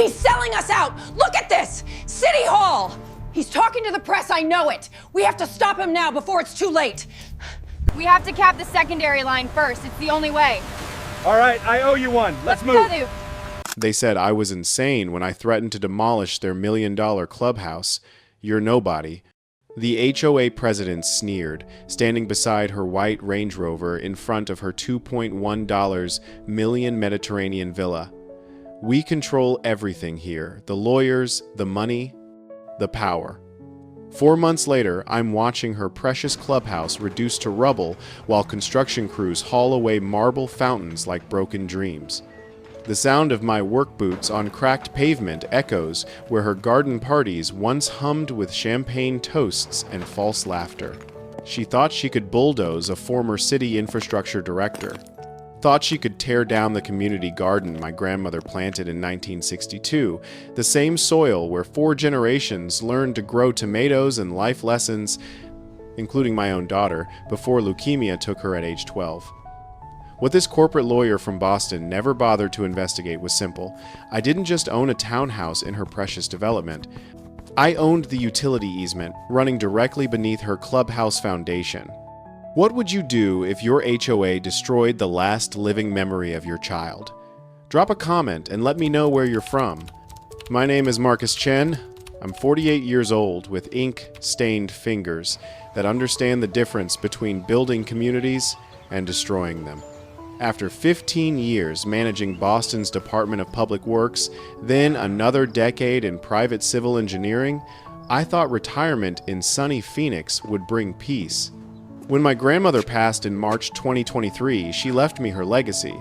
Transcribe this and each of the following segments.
He's selling us out! Look at this! City Hall! He's talking to the press, I know it! We have to stop him now before it's too late! We have to cap the secondary line first. It's the only way. All right, I owe you one. Let's move. They said I was insane when I threatened to demolish their $1 million clubhouse. You're nobody. The HOA president sneered, standing beside her white Range Rover in front of her $2.1 million Mediterranean villa. We control everything here, the lawyers, the money, the power. 4 months later, I'm watching her precious clubhouse reduced to rubble while construction crews haul away marble fountains like broken dreams. The sound of my work boots on cracked pavement echoes where her garden parties once hummed with champagne toasts and false laughter. She thought she could bulldoze a former city infrastructure director. Thought she could tear down the community garden my grandmother planted in 1962, the same soil where 4 generations learned to grow tomatoes and life lessons, including my own daughter, before leukemia took her at age 12. What this corporate lawyer from Boston never bothered to investigate was simple. I didn't just own a townhouse in her precious development. I owned the utility easement running directly beneath her clubhouse foundation. What would you do if your HOA destroyed the last living memory of your child? Drop a comment and let me know where you're from. My name is Marcus Chen. I'm 48 years old with ink-stained fingers that understand the difference between building communities and destroying them. After 15 years managing Boston's Department of Public Works, then another decade in private civil engineering, I thought retirement in sunny Phoenix would bring peace. When my grandmother passed in March 2023, she left me her legacy,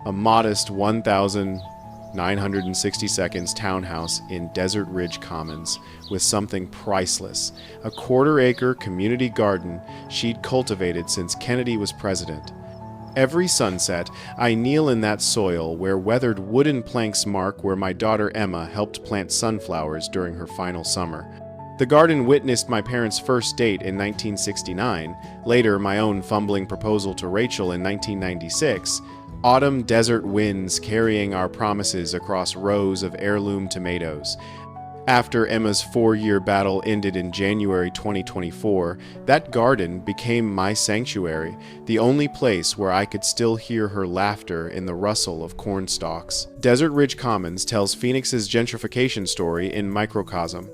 a modest 1,960 seconds townhouse in Desert Ridge Commons with something priceless, a quarter-acre community garden she'd cultivated since Kennedy was president. Every sunset, I kneel in that soil where weathered wooden planks mark where my daughter Emma helped plant sunflowers during her final summer. The garden witnessed my parents' first date in 1969, later my own fumbling proposal to Rachel in 1996, autumn desert winds carrying our promises across rows of heirloom tomatoes. After Emma's 4-year battle ended in January 2024, that garden became my sanctuary, the only place where I could still hear her laughter in the rustle of corn stalks. Desert Ridge Commons tells Phoenix's gentrification story in microcosm.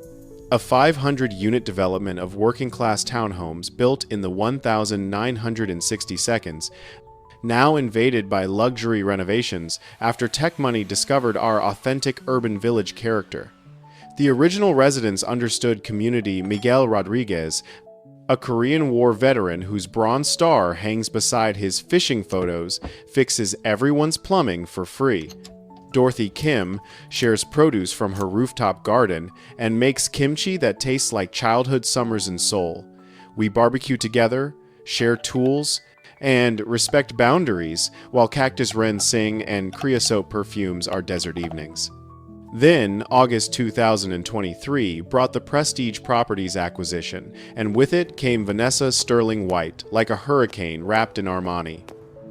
A 500-unit development of working-class townhomes built in the 1,960 seconds, now invaded by luxury renovations after tech money discovered our authentic urban village character. The original residents understood community Miguel Rodriguez, a Korean War veteran whose Bronze Star hangs beside his fishing photos, fixes everyone's plumbing for free. Dorothy Kim shares produce from her rooftop garden and makes kimchi that tastes like childhood summers in Seoul. We barbecue together, share tools, and respect boundaries while cactus wrens sing and creosote perfumes our desert evenings. Then, August 2023 brought the Prestige Properties acquisition, and with it came Vanessa Sterling White, like a hurricane wrapped in Armani.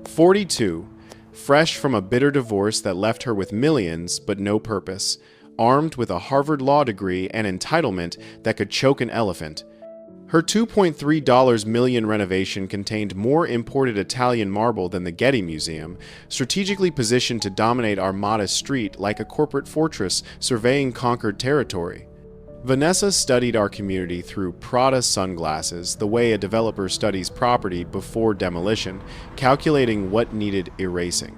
42, fresh from a bitter divorce that left her with millions but no purpose, armed with a Harvard law degree and entitlement that could choke an elephant. Her $2.3 million renovation contained more imported Italian marble than the Getty Museum, strategically positioned to dominate our modest street like a corporate fortress surveying conquered territory. Vanessa studied our community through Prada sunglasses, the way a developer studies property before demolition, calculating what needed erasing.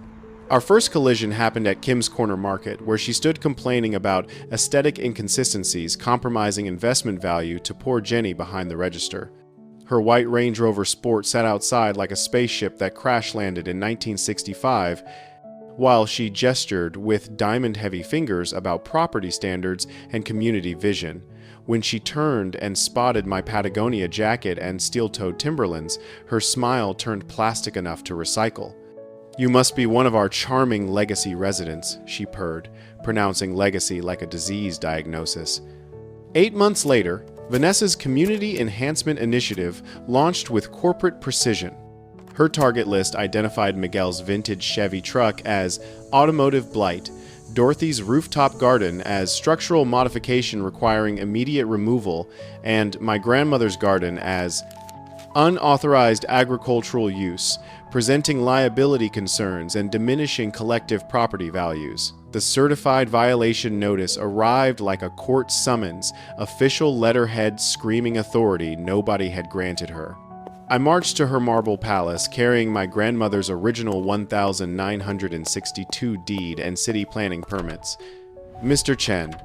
Our first collision happened at Kim's Corner Market, where she stood complaining about aesthetic inconsistencies compromising investment value to poor Jenny behind the register. Her white Range Rover Sport sat outside like a spaceship that crash-landed in 1965, while she gestured with diamond-heavy fingers about property standards and community vision. When she turned and spotted my Patagonia jacket and steel-toed Timberlands, her smile turned plastic enough to recycle. "You must be one of our charming legacy residents," she purred, pronouncing legacy like a disease diagnosis. 8 months later, Vanessa's Community Enhancement Initiative launched with corporate precision. Her target list identified Miguel's vintage Chevy truck as automotive blight, Dorothy's rooftop garden as structural modification requiring immediate removal, and my grandmother's garden as unauthorized agricultural use, presenting liability concerns and diminishing collective property values. The certified violation notice arrived like a court summons, official letterhead screaming authority nobody had granted her. I marched to her marble palace carrying my grandmother's original 1962 deed and city planning permits. "Mr. Chen,"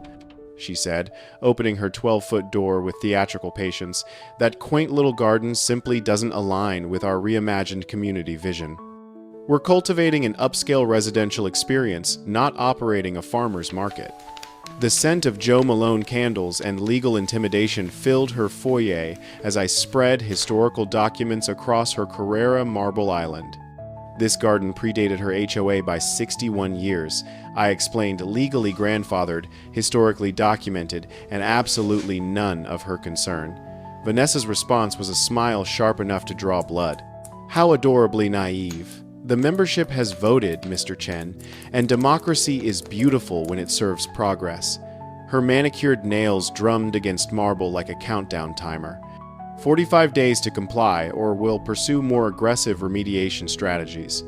she said, opening her 12-foot door with theatrical patience, "that quaint little garden simply doesn't align with our reimagined community vision. We're cultivating an upscale residential experience, not operating a farmer's market." The scent of Joe Malone candles and legal intimidation filled her foyer as I spread historical documents across her Carrera marble island. This garden predated her HOA by 61 years. I explained legally grandfathered, historically documented, and absolutely none of her concern. Vanessa's response was a smile sharp enough to draw blood. How adorably naive. The membership has voted, Mr. Chen, and democracy is beautiful when it serves progress. Her manicured nails drummed against marble like a countdown timer. 45 days to comply, or we'll pursue more aggressive remediation strategies.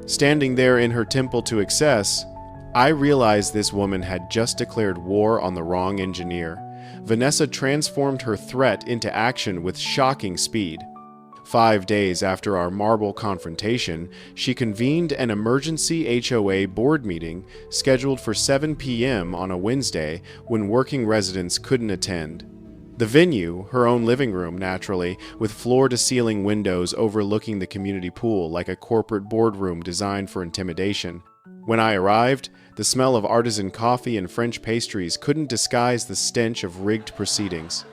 Standing there in her temple to excess, I realized this woman had just declared war on the wrong engineer. Vanessa transformed her threat into action with shocking speed. 5 days after our marble confrontation, she convened an emergency HOA board meeting scheduled for 7 p.m. on a Wednesday when working residents couldn't attend. The venue, her own living room naturally, with floor-to-ceiling windows overlooking the community pool like a corporate boardroom designed for intimidation. When I arrived, the smell of artisan coffee and French pastries couldn't disguise the stench of rigged proceedings.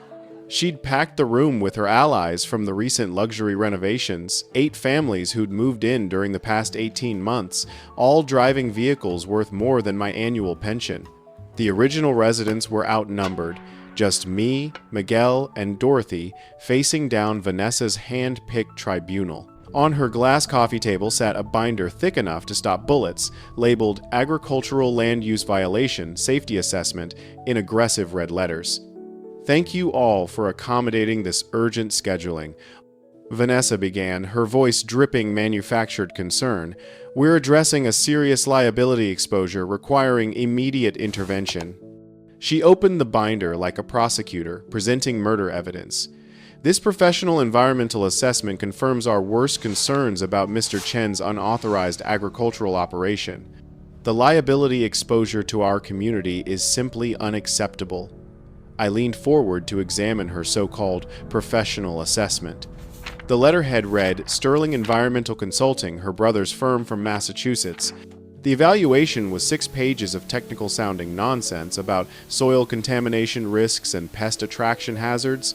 She'd packed the room with her allies from the recent luxury renovations, 8 families who'd moved in during the past 18 months, all driving vehicles worth more than my annual pension. The original residents were outnumbered, just me, Miguel, and Dorothy facing down Vanessa's hand-picked tribunal. On her glass coffee table sat a binder thick enough to stop bullets, labeled Agricultural Land Use Violation Safety Assessment in aggressive red letters. "Thank you all for accommodating this urgent scheduling," Vanessa began, her voice dripping manufactured concern. "We're addressing a serious liability exposure requiring immediate intervention." She opened the binder like a prosecutor, presenting murder evidence. "This professional environmental assessment confirms our worst concerns about Mr. Chen's unauthorized agricultural operation. The liability exposure to our community is simply unacceptable." I leaned forward to examine her so-called professional assessment. The letterhead read, Sterling Environmental Consulting, her brother's firm from Massachusetts. The evaluation was 6 pages of technical-sounding nonsense about soil contamination risks and pest attraction hazards,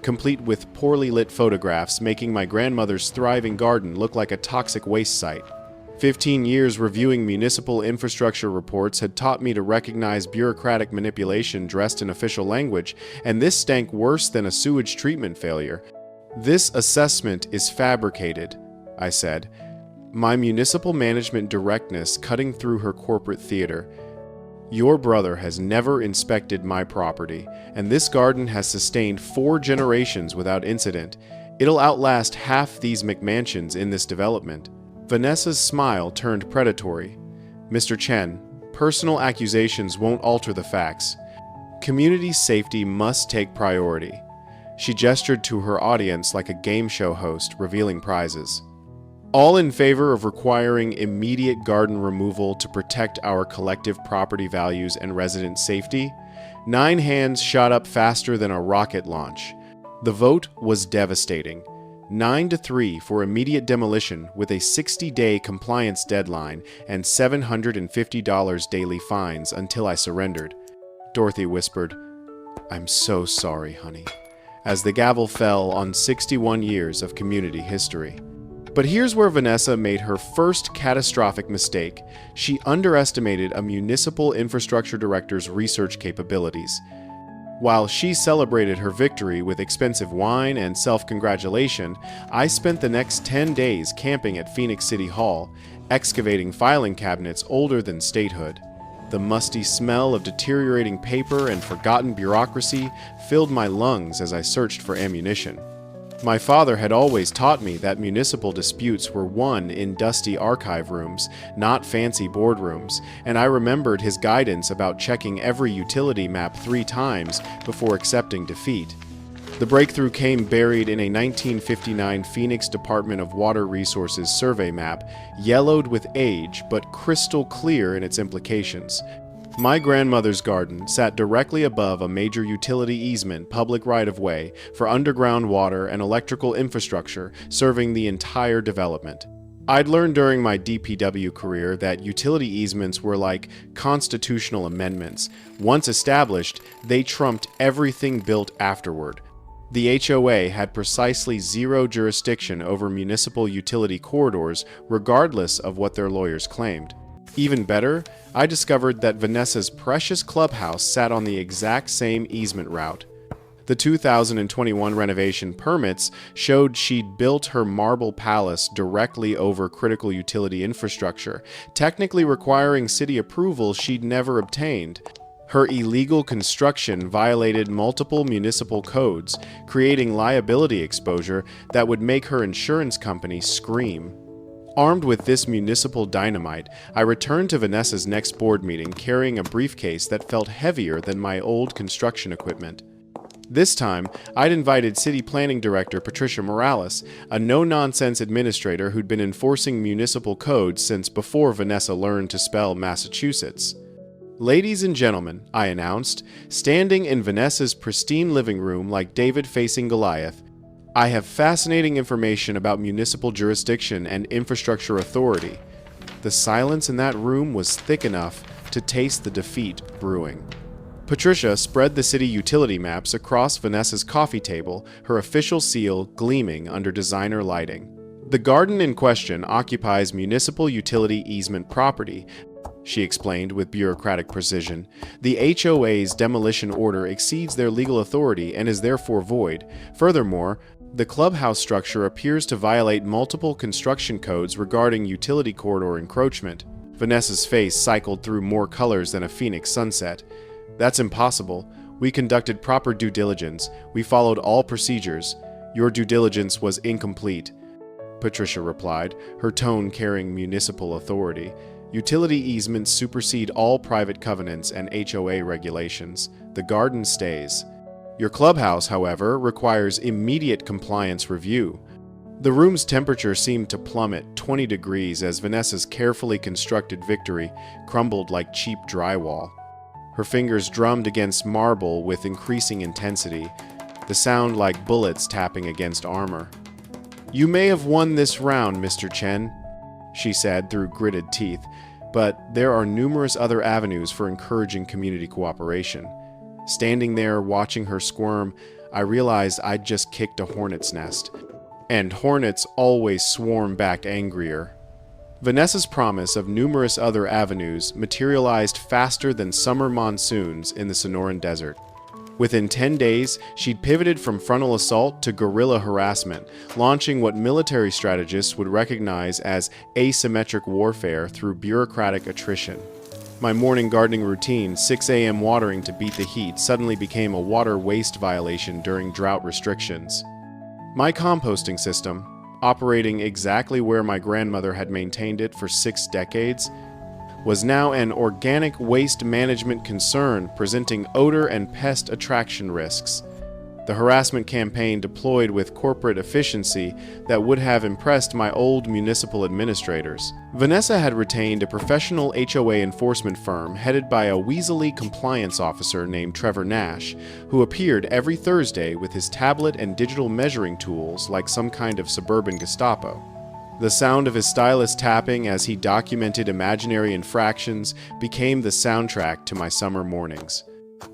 complete with poorly lit photographs making my grandmother's thriving garden look like a toxic waste site. 15 years reviewing municipal infrastructure reports had taught me to recognize bureaucratic manipulation dressed in official language, and this stank worse than a sewage treatment failure. "This assessment is fabricated," I said, my municipal management directness cutting through her corporate theater. "Your brother has never inspected my property, and this garden has sustained 4 generations without incident. It'll outlast half these McMansions in this development." Vanessa's smile turned predatory. "Mr. Chen, personal accusations won't alter the facts. Community safety must take priority." She gestured to her audience like a game show host revealing prizes. "All in favor of requiring immediate garden removal to protect our collective property values and resident safety?" 9 hands shot up faster than a rocket launch. The vote was devastating. 9-3 for immediate demolition with a 60-day compliance deadline and $750 daily fines until I surrendered. Dorothy whispered, "I'm so sorry, honey," as the gavel fell on 61 years of community history. But here's where Vanessa made her first catastrophic mistake. She underestimated a municipal infrastructure director's research capabilities. While she celebrated her victory with expensive wine and self-congratulation, I spent the next 10 days camping at Phoenix City Hall, excavating filing cabinets older than statehood. The musty smell of deteriorating paper and forgotten bureaucracy filled my lungs as I searched for ammunition. My father had always taught me that municipal disputes were won in dusty archive rooms, not fancy boardrooms, and I remembered his guidance about checking every utility map 3 times before accepting defeat. The breakthrough came buried in a 1959 Phoenix Department of Water Resources survey map, yellowed with age but crystal clear in its implications. My grandmother's garden sat directly above a major utility easement public right-of-way for underground water and electrical infrastructure serving the entire development. I'd learned during my DPW career that utility easements were like constitutional amendments. Once established, they trumped everything built afterward. The HOA had precisely 0 jurisdiction over municipal utility corridors, regardless of what their lawyers claimed. Even better, I discovered that Vanessa's precious clubhouse sat on the exact same easement route. The 2021 renovation permits showed she'd built her marble palace directly over critical utility infrastructure, technically requiring city approval she'd never obtained. Her illegal construction violated multiple municipal codes, creating liability exposure that would make her insurance company scream. Armed with this municipal dynamite, I returned to Vanessa's next board meeting carrying a briefcase that felt heavier than my old construction equipment. This time, I'd invited City Planning Director Patricia Morales, a no-nonsense administrator who'd been enforcing municipal codes since before Vanessa learned to spell Massachusetts. "Ladies and gentlemen," I announced, standing in Vanessa's pristine living room like David facing Goliath, "I have fascinating information about municipal jurisdiction and infrastructure authority." The silence in that room was thick enough to taste the defeat brewing. Patricia spread the city utility maps across Vanessa's coffee table, her official seal gleaming under designer lighting. "The garden in question occupies municipal utility easement property," she explained with bureaucratic precision. "The HOA's demolition order exceeds their legal authority and is therefore void. Furthermore, the clubhouse structure appears to violate multiple construction codes regarding utility corridor encroachment." Vanessa's face cycled through more colors than a phoenix sunset. "That's impossible. We conducted proper due diligence. We followed all procedures. Your due diligence was incomplete," Patricia replied, her tone carrying municipal authority. "Utility easements supersede all private covenants and HOA regulations. The garden stays. Your clubhouse, however, requires immediate compliance review." The room's temperature seemed to plummet 20 degrees as Vanessa's carefully constructed victory crumbled like cheap drywall. Her fingers drummed against marble with increasing intensity, the sound like bullets tapping against armor. "You may have won this round, Mr. Chen," she said through gritted teeth, "but there are numerous other avenues for encouraging community cooperation." Standing there watching her squirm, I realized I'd just kicked a hornet's nest. And hornets always swarm back angrier. Vanessa's promise of numerous other avenues materialized faster than summer monsoons in the Sonoran Desert. Within 10 days, she'd pivoted from frontal assault to guerrilla harassment, launching what military strategists would recognize as asymmetric warfare through bureaucratic attrition. My morning gardening routine, 6 a.m. watering to beat the heat, suddenly became a water waste violation during drought restrictions. My composting system, operating exactly where my grandmother had maintained it for 6 decades, was now an organic waste management concern presenting odor and pest attraction risks. The harassment campaign deployed with corporate efficiency that would have impressed my old municipal administrators. Vanessa had retained a professional HOA enforcement firm headed by a weaselly compliance officer named Trevor Nash, who appeared every Thursday with his tablet and digital measuring tools like some kind of suburban Gestapo. The sound of his stylus tapping as he documented imaginary infractions became the soundtrack to my summer mornings.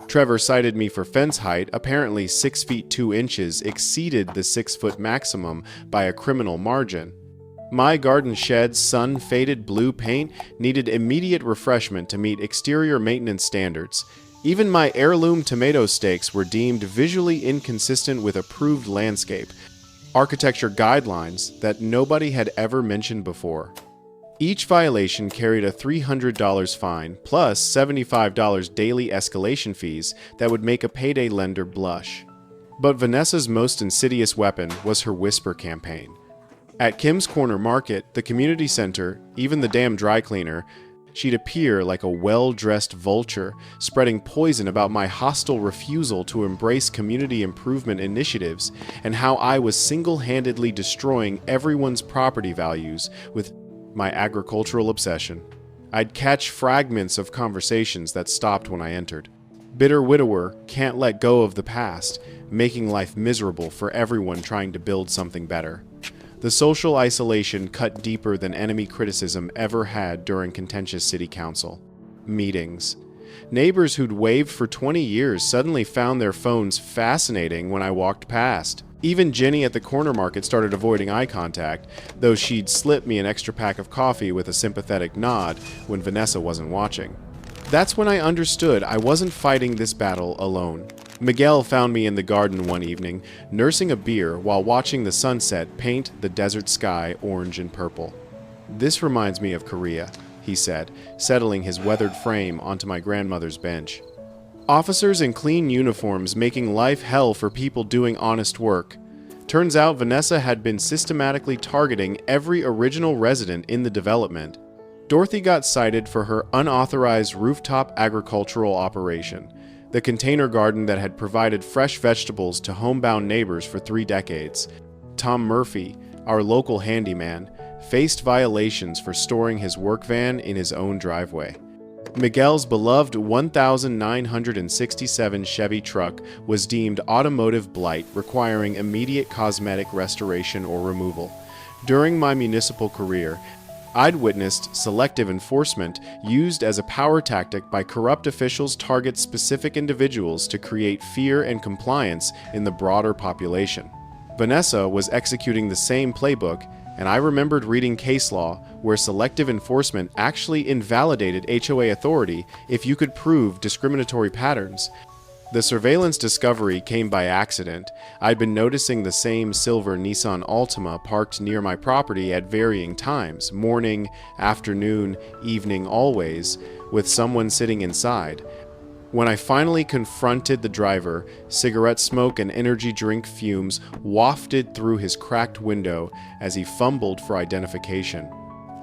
Trevor cited me for fence height, apparently 6 feet 2 inches exceeded the 6-foot maximum by a criminal margin. My garden shed's sun-faded blue paint needed immediate refreshment to meet exterior maintenance standards. Even my heirloom tomato stakes were deemed visually inconsistent with approved landscape, architecture guidelines that nobody had ever mentioned before. Each violation carried a $300 fine plus $75 daily escalation fees that would make a payday lender blush. But Vanessa's most insidious weapon was her whisper campaign. At Kim's Corner Market, the community center, even the damn dry cleaner, she'd appear like a well-dressed vulture, spreading poison about my hostile refusal to embrace community improvement initiatives and how I was single-handedly destroying everyone's property values with my agricultural obsession. I'd catch fragments of conversations that stopped when I entered. Bitter widower can't let go of the past, making life miserable for everyone trying to build something better. The social isolation cut deeper than enemy criticism ever had during contentious city council meetings. Neighbors who'd waved for 20 years suddenly found their phones fascinating when I walked past. Even Jenny at the corner market started avoiding eye contact, though she'd slip me an extra pack of coffee with a sympathetic nod when Vanessa wasn't watching. That's when I understood I wasn't fighting this battle alone. Miguel found me in the garden one evening, nursing a beer while watching the sunset paint the desert sky orange and purple. "This reminds me of Korea," he said, settling his weathered frame onto my grandmother's bench. Officers in clean uniforms making life hell for people doing honest work. Turns out Vanessa had been systematically targeting every original resident in the development. Dorothy got cited for her unauthorized rooftop agricultural operation, the container garden that had provided fresh vegetables to homebound neighbors for 3 decades. Tom Murphy, our local handyman, faced violations for storing his work van in his own driveway. Miguel's beloved 1967 Chevy truck was deemed automotive blight, requiring immediate cosmetic restoration or removal. During my municipal career, I'd witnessed selective enforcement used as a power tactic by corrupt officials target specific individuals to create fear and compliance in the broader population. Vanessa was executing the same playbook, and I remembered reading case law where selective enforcement actually invalidated HOA authority if you could prove discriminatory patterns. The surveillance discovery came by accident. I'd been noticing the same silver Nissan Altima parked near my property at varying times, morning, afternoon, evening, always, with someone sitting inside. When I finally confronted the driver, cigarette smoke and energy drink fumes wafted through his cracked window as he fumbled for identification.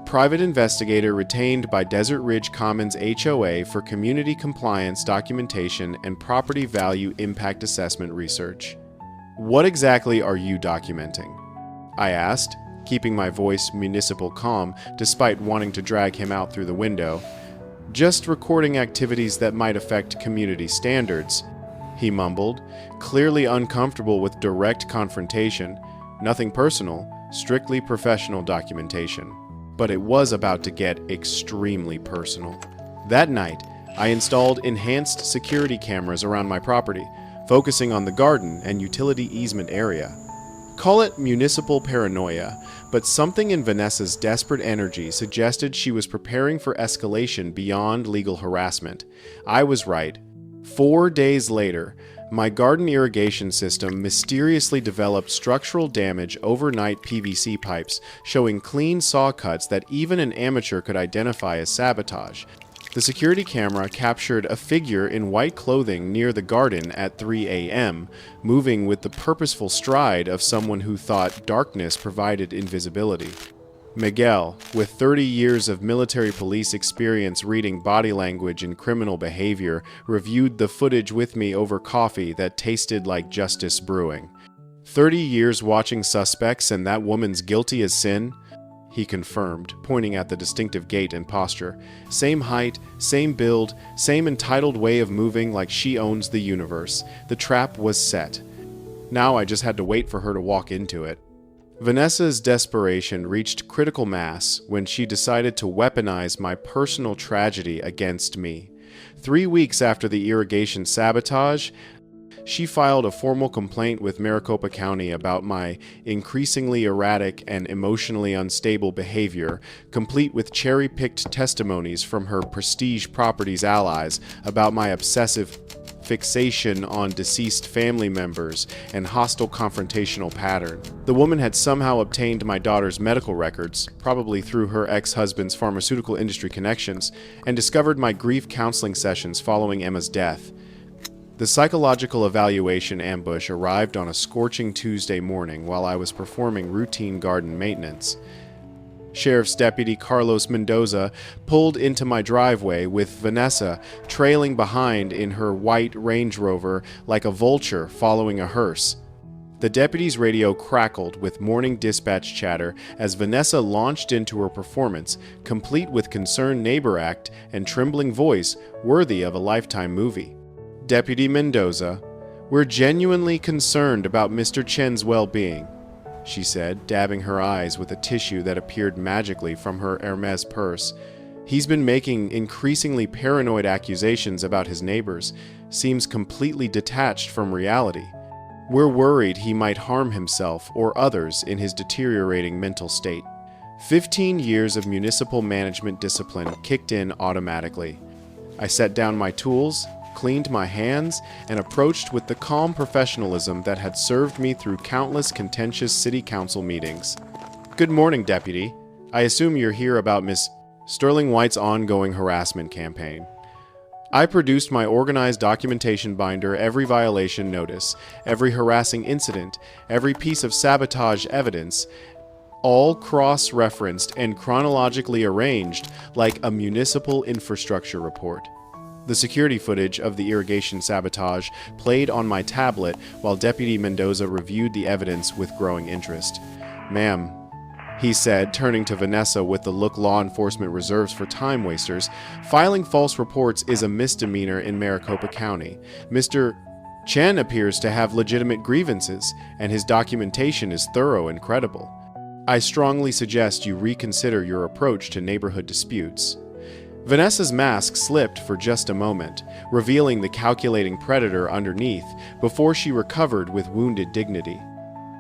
Private investigator retained by Desert Ridge Commons HOA for community compliance documentation and property value impact assessment research. "What exactly are you documenting?" I asked, keeping my voice municipal calm despite wanting to drag him out through the window. "Just recording activities that might affect community standards," he mumbled, clearly uncomfortable with direct confrontation. "Nothing personal, strictly professional documentation." But it was about to get extremely personal. That night, I installed enhanced security cameras around my property, focusing on the garden and utility easement area. Call it municipal paranoia, but something in Vanessa's desperate energy suggested she was preparing for escalation beyond legal harassment. I was right. 4 days later, my garden irrigation system mysteriously developed structural damage overnight PVC pipes, showing clean saw cuts that even an amateur could identify as sabotage. The security camera captured a figure in white clothing near the garden at 3 a.m., moving with the purposeful stride of someone who thought darkness provided invisibility. Miguel, with 30 years of military police experience reading body language and criminal behavior, reviewed the footage with me over coffee that tasted like justice brewing. 30 years watching suspects and that woman's guilty as sin? He confirmed, pointing at the distinctive gait and posture. Same height, same build, same entitled way of moving like she owns the universe. The trap was set. Now I just had to wait for her to walk into it. Vanessa's desperation reached critical mass when she decided to weaponize my personal tragedy against me. 3 weeks after the irrigation sabotage, she filed a formal complaint with Maricopa County about my increasingly erratic and emotionally unstable behavior, complete with cherry-picked testimonies from her Prestige Properties allies about my obsessive fixation on deceased family members and hostile confrontational pattern. The woman had somehow obtained my daughter's medical records, probably through her ex-husband's pharmaceutical industry connections, and discovered my grief counseling sessions following Emma's death. The psychological evaluation ambush arrived on a scorching Tuesday morning while I was performing routine garden maintenance. Sheriff's Deputy Carlos Mendoza pulled into my driveway with Vanessa trailing behind in her white Range Rover like a vulture following a hearse. The deputy's radio crackled with morning dispatch chatter as Vanessa launched into her performance, complete with concerned neighbor act and trembling voice worthy of a Lifetime movie. Deputy Mendoza, we're genuinely concerned about Mr. Chen's well-being, she said, dabbing her eyes with a tissue that appeared magically from her Hermes purse. He's been making increasingly paranoid accusations about his neighbors, seems completely detached from reality. We're worried he might harm himself or others in his deteriorating mental state. 15 years of municipal management discipline kicked in automatically. I set down my tools, cleaned my hands, and approached with the calm professionalism that had served me through countless contentious city council meetings. Good morning, Deputy. I assume you're here about Miss Sterling White's ongoing harassment campaign. I produced my organized documentation binder, every violation notice, every harassing incident, every piece of sabotage evidence, all cross-referenced and chronologically arranged like a municipal infrastructure report. The security footage of the irrigation sabotage played on my tablet while Deputy Mendoza reviewed the evidence with growing interest. Ma'am, he said, turning to Vanessa with the look law enforcement reserves for time wasters, filing false reports is a misdemeanor in Maricopa County. Mr. Chen appears to have legitimate grievances, and his documentation is thorough and credible. I strongly suggest you reconsider your approach to neighborhood disputes. Vanessa's mask slipped for just a moment, revealing the calculating predator underneath before she recovered with wounded dignity.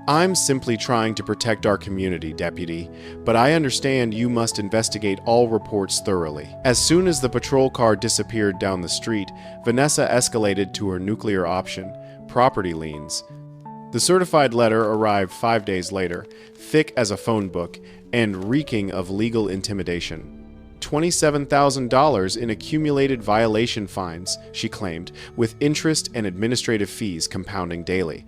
I'm simply trying to protect our community, Deputy, but I understand you must investigate all reports thoroughly. As soon as the patrol car disappeared down the street, Vanessa escalated to her nuclear option, property liens. The certified letter arrived 5 days later, thick as a phone book and reeking of legal intimidation. $27,000 in accumulated violation fines, she claimed, with interest and administrative fees compounding daily.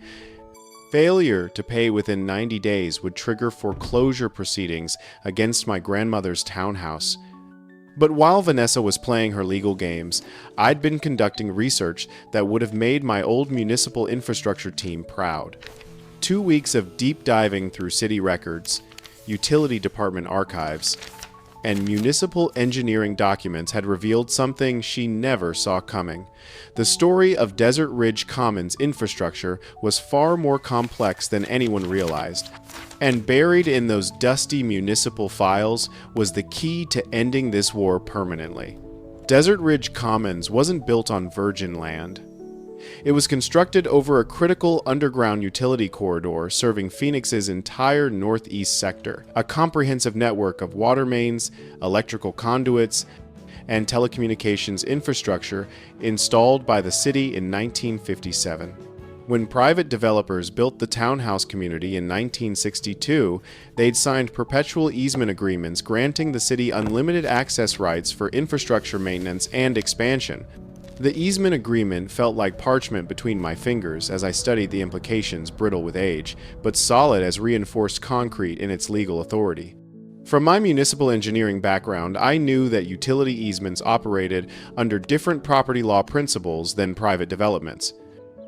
Failure to pay within 90 days would trigger foreclosure proceedings against my grandmother's townhouse. But while Vanessa was playing her legal games, I'd been conducting research that would have made my old municipal infrastructure team proud. 2 weeks of deep diving through city records, utility department archives, and municipal engineering documents had revealed something she never saw coming. The story of Desert Ridge Commons infrastructure was far more complex than anyone realized, and buried in those dusty municipal files was the key to ending this war permanently. Desert Ridge Commons wasn't built on virgin land. It was constructed over a critical underground utility corridor serving Phoenix's entire northeast sector, a comprehensive network of water mains, electrical conduits, and telecommunications infrastructure installed by the city in 1957. When private developers built the townhouse community in 1962, they'd signed perpetual easement agreements granting the city unlimited access rights for infrastructure maintenance and expansion. The easement agreement felt like parchment between my fingers as I studied the implications, brittle with age, but solid as reinforced concrete in its legal authority. From my municipal engineering background, I knew that utility easements operated under different property law principles than private developments.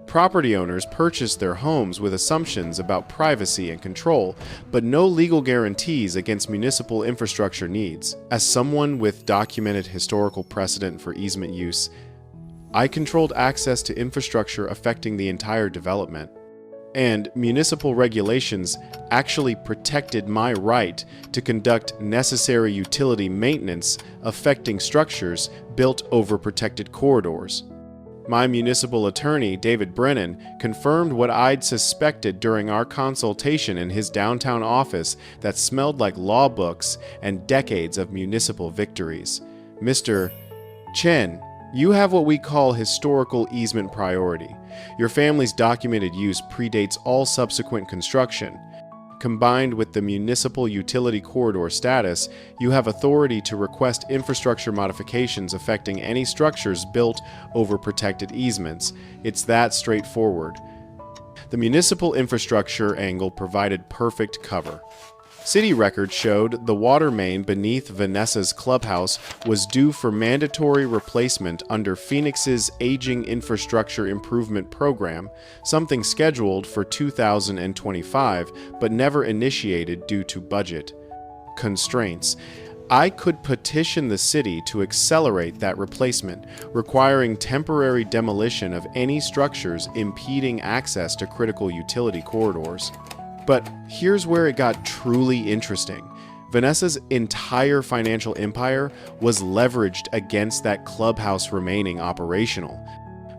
Property owners purchased their homes with assumptions about privacy and control, but no legal guarantees against municipal infrastructure needs. As someone with documented historical precedent for easement use, I controlled access to infrastructure affecting the entire development, and municipal regulations actually protected my right to conduct necessary utility maintenance affecting structures built over protected corridors. My municipal attorney, David Brennan, confirmed what I'd suspected during our consultation in his downtown office that smelled like law books and decades of municipal victories. Mr. Chen, You have what we call historical easement priority. Your family's documented use predates all subsequent construction. Combined with the municipal utility corridor status, you have authority to request infrastructure modifications affecting any structures built over protected easements. It's that straightforward. The municipal infrastructure angle provided perfect cover. City records showed the water main beneath Vanessa's clubhouse was due for mandatory replacement under Phoenix's Aging Infrastructure Improvement Program, something scheduled for 2025 but never initiated due to budget constraints. I could petition the city to accelerate that replacement, requiring temporary demolition of any structures impeding access to critical utility corridors. But here's where it got truly interesting. Vanessa's entire financial empire was leveraged against that clubhouse remaining operational.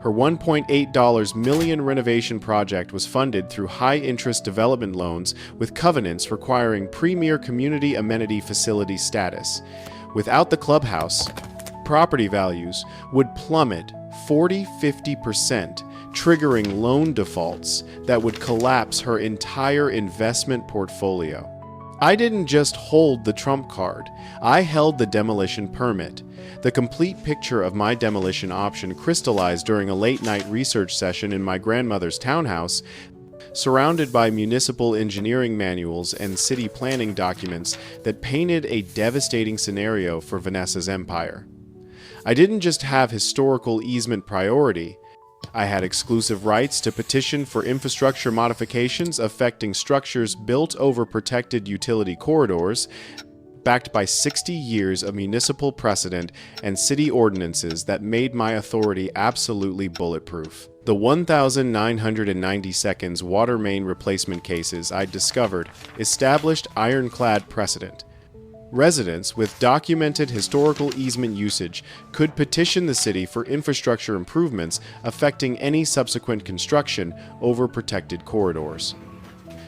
Her $1.8 million renovation project was funded through high-interest development loans with covenants requiring premier community amenity facility status. Without the clubhouse, property values would plummet 40–50%, triggering loan defaults that would collapse her entire investment portfolio. I didn't just hold the trump card, I held the demolition permit. The complete picture of my demolition option crystallized during a late-night research session in my grandmother's townhouse, surrounded by municipal engineering manuals and city planning documents that painted a devastating scenario for Vanessa's empire. I didn't just have historical easement priority, I had exclusive rights to petition for infrastructure modifications affecting structures built over protected utility corridors, backed by 60 years of municipal precedent and city ordinances that made my authority absolutely bulletproof. The 1,990 seconds water main replacement cases I discovered established ironclad precedent. Residents with documented historical easement usage could petition the city for infrastructure improvements affecting any subsequent construction over protected corridors.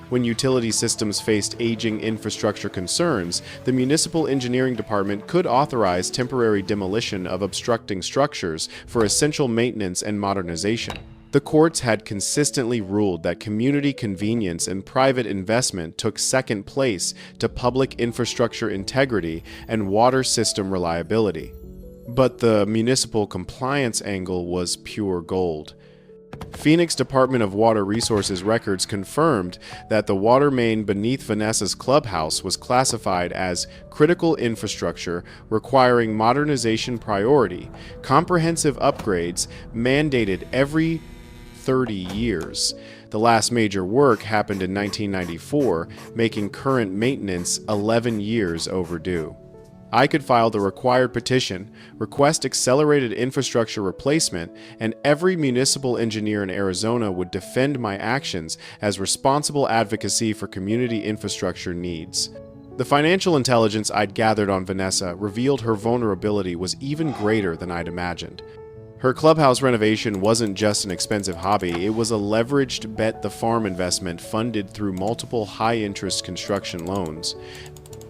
When utility systems faced aging infrastructure concerns, the municipal engineering department could authorize temporary demolition of obstructing structures for essential maintenance and modernization. The courts had consistently ruled that community convenience and private investment took second place to public infrastructure integrity and water system reliability. But the municipal compliance angle was pure gold. Phoenix Department of Water Resources records confirmed that the water main beneath Vanessa's clubhouse was classified as critical infrastructure requiring modernization priority, comprehensive upgrades mandated every 30 years. The last major work happened in 1994, making current maintenance 11 years overdue. I could file the required petition, request accelerated infrastructure replacement, and every municipal engineer in Arizona would defend my actions as responsible advocacy for community infrastructure needs. The financial intelligence I'd gathered on Vanessa revealed her vulnerability was even greater than I'd imagined. Her clubhouse renovation wasn't just an expensive hobby, it was a leveraged bet the farm investment funded through multiple high-interest construction loans.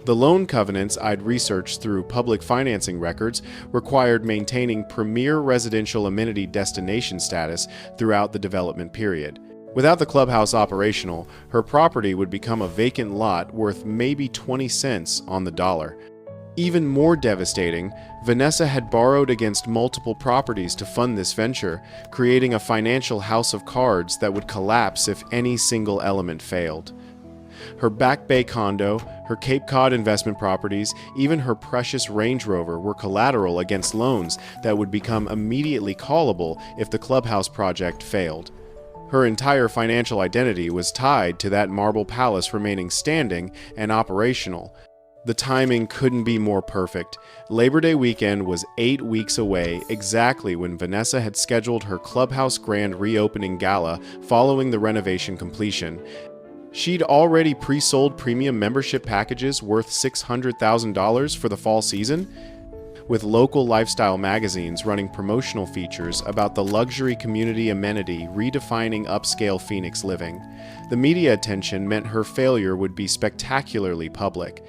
The loan covenants I'd researched through public financing records required maintaining premier residential amenity destination status throughout the development period. Without the clubhouse operational, her property would become a vacant lot worth maybe 20 cents on the dollar. Even more devastating, Vanessa had borrowed against multiple properties to fund this venture, creating a financial house of cards that would collapse if any single element failed. Her Back Bay condo, her Cape Cod investment properties, even her precious Range Rover were collateral against loans that would become immediately callable if the clubhouse project failed. Her entire financial identity was tied to that marble palace remaining standing and operational. The timing couldn't be more perfect. Labor Day weekend was 8 weeks away, exactly when Vanessa had scheduled her clubhouse grand reopening gala following the renovation completion. She'd already pre-sold premium membership packages worth $600,000 for the fall season, with local lifestyle magazines running promotional features about the luxury community amenity redefining upscale Phoenix living. The media attention meant her failure would be spectacularly public.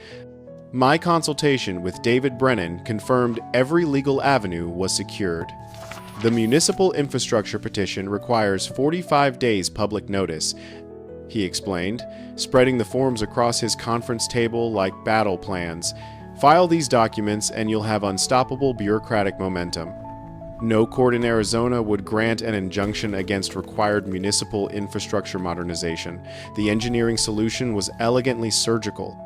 My consultation with David Brennan confirmed every legal avenue was secured. The municipal infrastructure petition requires 45 days public notice, he explained, spreading the forms across his conference table like battle plans. File these documents and you'll have unstoppable bureaucratic momentum. No court in Arizona would grant an injunction against required municipal infrastructure modernization. The engineering solution was elegantly surgical.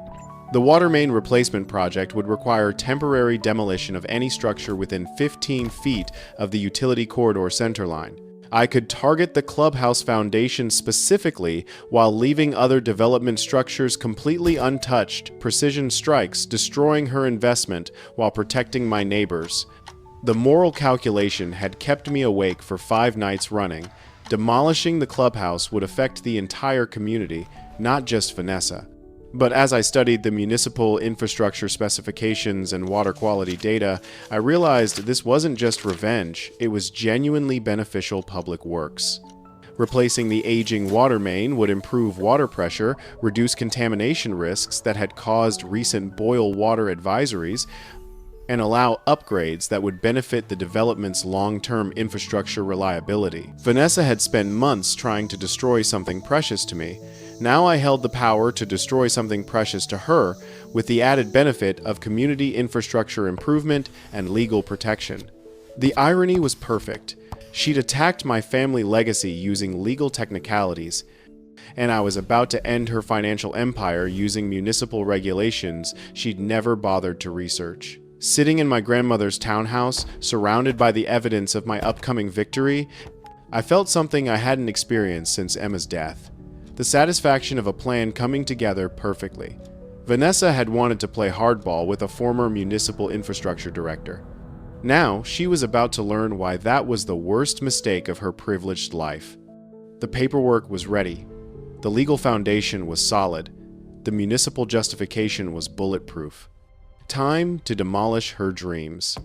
The water main replacement project would require temporary demolition of any structure within 15 feet of the utility corridor centerline. I could target the clubhouse foundation specifically while leaving other development structures completely untouched, precision strikes destroying her investment while protecting my neighbors. The moral calculation had kept me awake for 5 nights running. Demolishing the clubhouse would affect the entire community, not just Vanessa. But as I studied the municipal infrastructure specifications and water quality data, I realized this wasn't just revenge, it was genuinely beneficial public works. Replacing the aging water main would improve water pressure, reduce contamination risks that had caused recent boil water advisories, and allow upgrades that would benefit the development's long-term infrastructure reliability. Vanessa had spent months trying to destroy something precious to me. Now I held the power to destroy something precious to her, with the added benefit of community infrastructure improvement and legal protection. The irony was perfect. She'd attacked my family legacy using legal technicalities, and I was about to end her financial empire using municipal regulations she'd never bothered to research. Sitting in my grandmother's townhouse, surrounded by the evidence of my upcoming victory, I felt something I hadn't experienced since Emma's death. The satisfaction of a plan coming together perfectly. Vanessa had wanted to play hardball with a former municipal infrastructure director. Now, she was about to learn why that was the worst mistake of her privileged life. The paperwork was ready. The legal foundation was solid. The municipal justification was bulletproof. Time to demolish her dreams.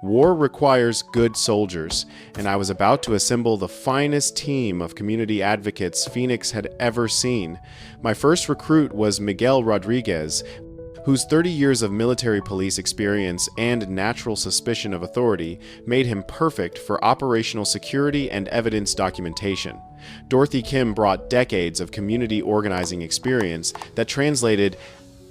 War requires good soldiers, and I was about to assemble the finest team of community advocates Phoenix had ever seen. My first recruit was Miguel Rodriguez, whose 30 years of military police experience and natural suspicion of authority made him perfect for operational security and evidence documentation. Dorothy Kim brought decades of community organizing experience that translated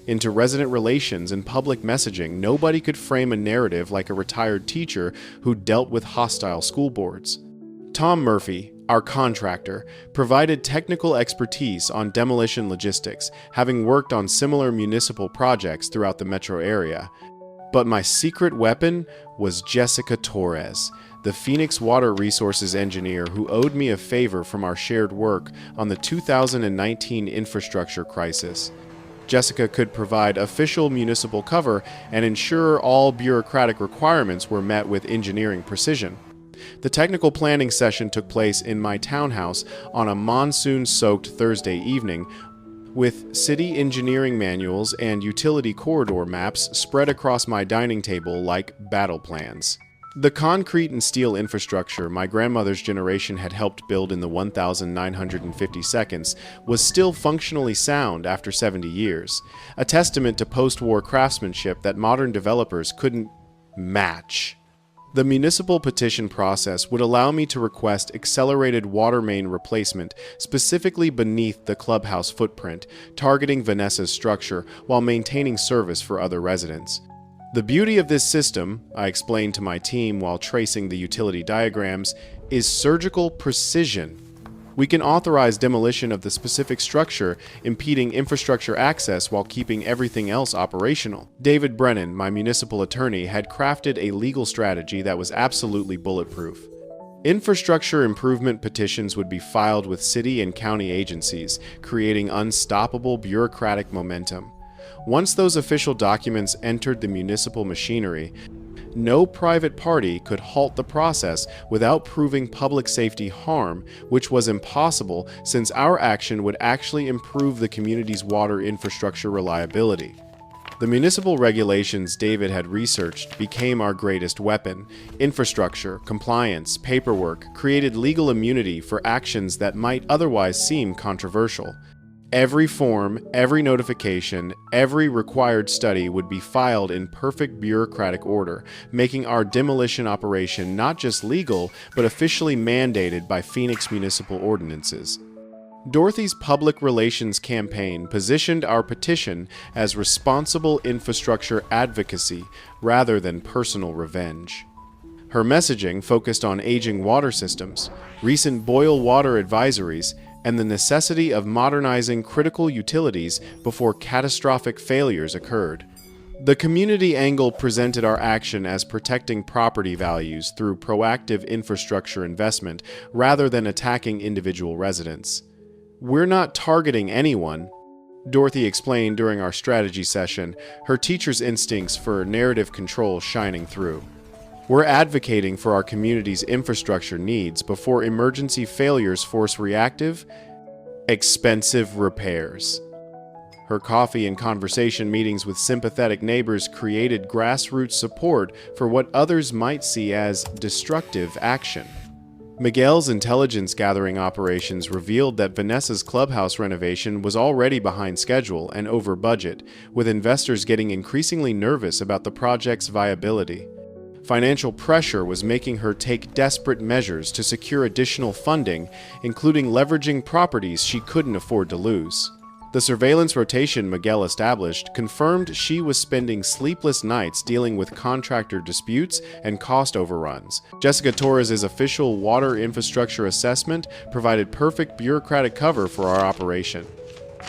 into resident relations and public messaging. Nobody could frame a narrative like a retired teacher who dealt with hostile school boards. Tom Murphy, our contractor, provided technical expertise on demolition logistics, having worked on similar municipal projects throughout the metro area. But my secret weapon was Jessica Torres, the Phoenix Water Resources engineer who owed me a favor from our shared work on the 2019 infrastructure crisis. Jessica could provide official municipal cover and ensure all bureaucratic requirements were met with engineering precision. The technical planning session took place in my townhouse on a monsoon-soaked Thursday evening, with city engineering manuals and utility corridor maps spread across my dining table like battle plans. The concrete and steel infrastructure my grandmother's generation had helped build in the 1,950 seconds was still functionally sound after 70 years, a testament to post-war craftsmanship that modern developers couldn't match. The municipal petition process would allow me to request accelerated water main replacement specifically beneath the clubhouse footprint, targeting Vanessa's structure while maintaining service for other residents. The beauty of this system, I explained to my team while tracing the utility diagrams, is surgical precision. We can authorize demolition of the specific structure, impeding infrastructure access while keeping everything else operational. David Brennan, my municipal attorney, had crafted a legal strategy that was absolutely bulletproof. Infrastructure improvement petitions would be filed with city and county agencies, creating unstoppable bureaucratic momentum. Once those official documents entered the municipal machinery, no private party could halt the process without proving public safety harm, which was impossible since our action would actually improve the community's water infrastructure reliability. The municipal regulations David had researched became our greatest weapon. Infrastructure, compliance, paperwork created legal immunity for actions that might otherwise seem controversial. Every form, every notification, every required study would be filed in perfect bureaucratic order, making our demolition operation not just legal, but officially mandated by Phoenix municipal ordinances. Dorothy's public relations campaign positioned our petition as responsible infrastructure advocacy rather than personal revenge. Her messaging focused on aging water systems, recent boil water advisories, and the necessity of modernizing critical utilities before catastrophic failures occurred. The community angle presented our action as protecting property values through proactive infrastructure investment rather than attacking individual residents. "We're not targeting anyone," Dorothy explained during our strategy session, her teacher's instincts for narrative control shining through. "We're advocating for our community's infrastructure needs before emergency failures force reactive, expensive repairs." Her coffee and conversation meetings with sympathetic neighbors created grassroots support for what others might see as destructive action. Miguel's intelligence gathering operations revealed that Vanessa's clubhouse renovation was already behind schedule and over budget, with investors getting increasingly nervous about the project's viability. Financial pressure was making her take desperate measures to secure additional funding, including leveraging properties she couldn't afford to lose. The surveillance rotation Miguel established confirmed she was spending sleepless nights dealing with contractor disputes and cost overruns. Jessica Torres' official water infrastructure assessment provided perfect bureaucratic cover for our operation.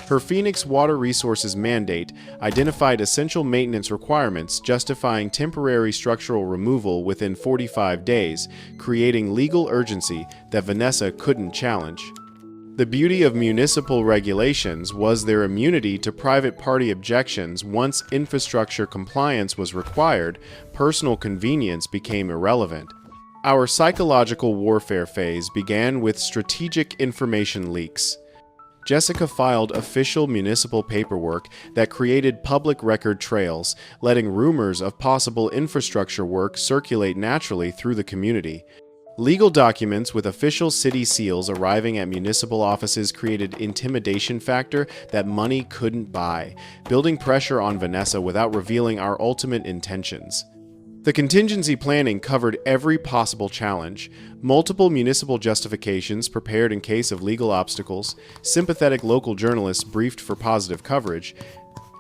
Her Phoenix Water Resources mandate identified essential maintenance requirements justifying temporary structural removal within 45 days, creating legal urgency that Vanessa couldn't challenge. The beauty of municipal regulations was their immunity to private party objections. Once infrastructure compliance was required, personal convenience became irrelevant. Our psychological warfare phase began with strategic information leaks. Jessica filed official municipal paperwork that created public record trails, letting rumors of possible infrastructure work circulate naturally through the community. Legal documents with official city seals arriving at municipal offices created intimidation factor that money couldn't buy, building pressure on Vanessa without revealing our ultimate intentions. The contingency planning covered every possible challenge, multiple municipal justifications prepared in case of legal obstacles, sympathetic local journalists briefed for positive coverage,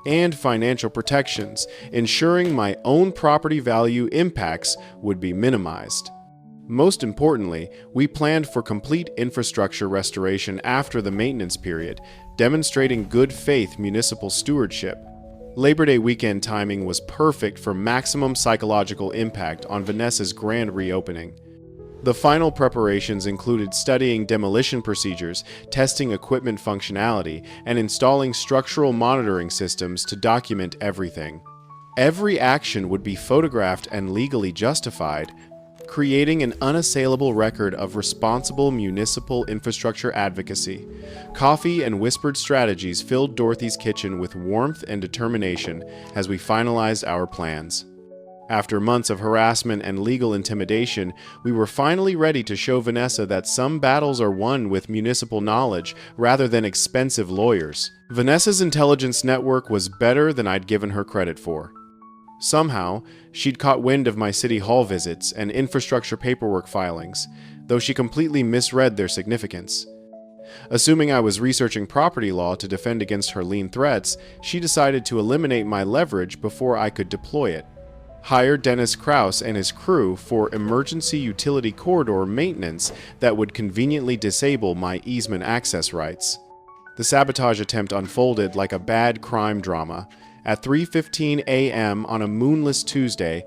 and financial protections, ensuring my own property value impacts would be minimized. Most importantly, we planned for complete infrastructure restoration after the maintenance period, demonstrating good faith municipal stewardship. Labor Day weekend timing was perfect for maximum psychological impact on Vanessa's grand reopening. The final preparations included studying demolition procedures, testing equipment functionality, and installing structural monitoring systems to document everything. Every action would be photographed and legally justified, creating an unassailable record of responsible municipal infrastructure advocacy. Coffee and whispered strategies filled Dorothy's kitchen with warmth and determination as we finalized our plans. After months of harassment and legal intimidation, we were finally ready to show Vanessa that some battles are won with municipal knowledge rather than expensive lawyers. Vanessa's intelligence network was better than I'd given her credit for. Somehow, she'd caught wind of my city hall visits and infrastructure paperwork filings, though she completely misread their significance. Assuming I was researching property law to defend against her lien threats, she decided to eliminate my leverage before I could deploy it. Hire Dennis Krause and his crew for emergency utility corridor maintenance that would conveniently disable my easement access rights. The sabotage attempt unfolded like a bad crime drama. At 3:15 a.m. on a moonless Tuesday,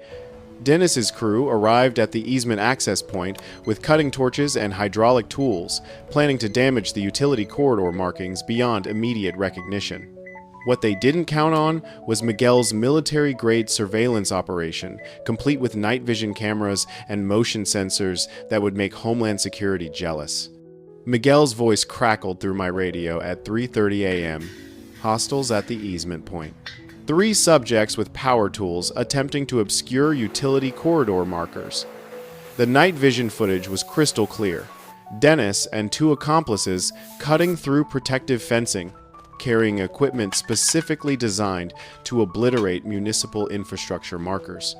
Dennis's crew arrived at the easement access point with cutting torches and hydraulic tools, planning to damage the utility corridor markings beyond immediate recognition. What they didn't count on was Miguel's military-grade surveillance operation, complete with night vision cameras and motion sensors that would make Homeland Security jealous. Miguel's voice crackled through my radio at 3:30 a.m. Hostiles at the easement point. 3 subjects with power tools attempting to obscure utility corridor markers. The night vision footage was crystal clear. Dennis and 2 accomplices cutting through protective fencing, carrying equipment specifically designed to obliterate municipal infrastructure markers.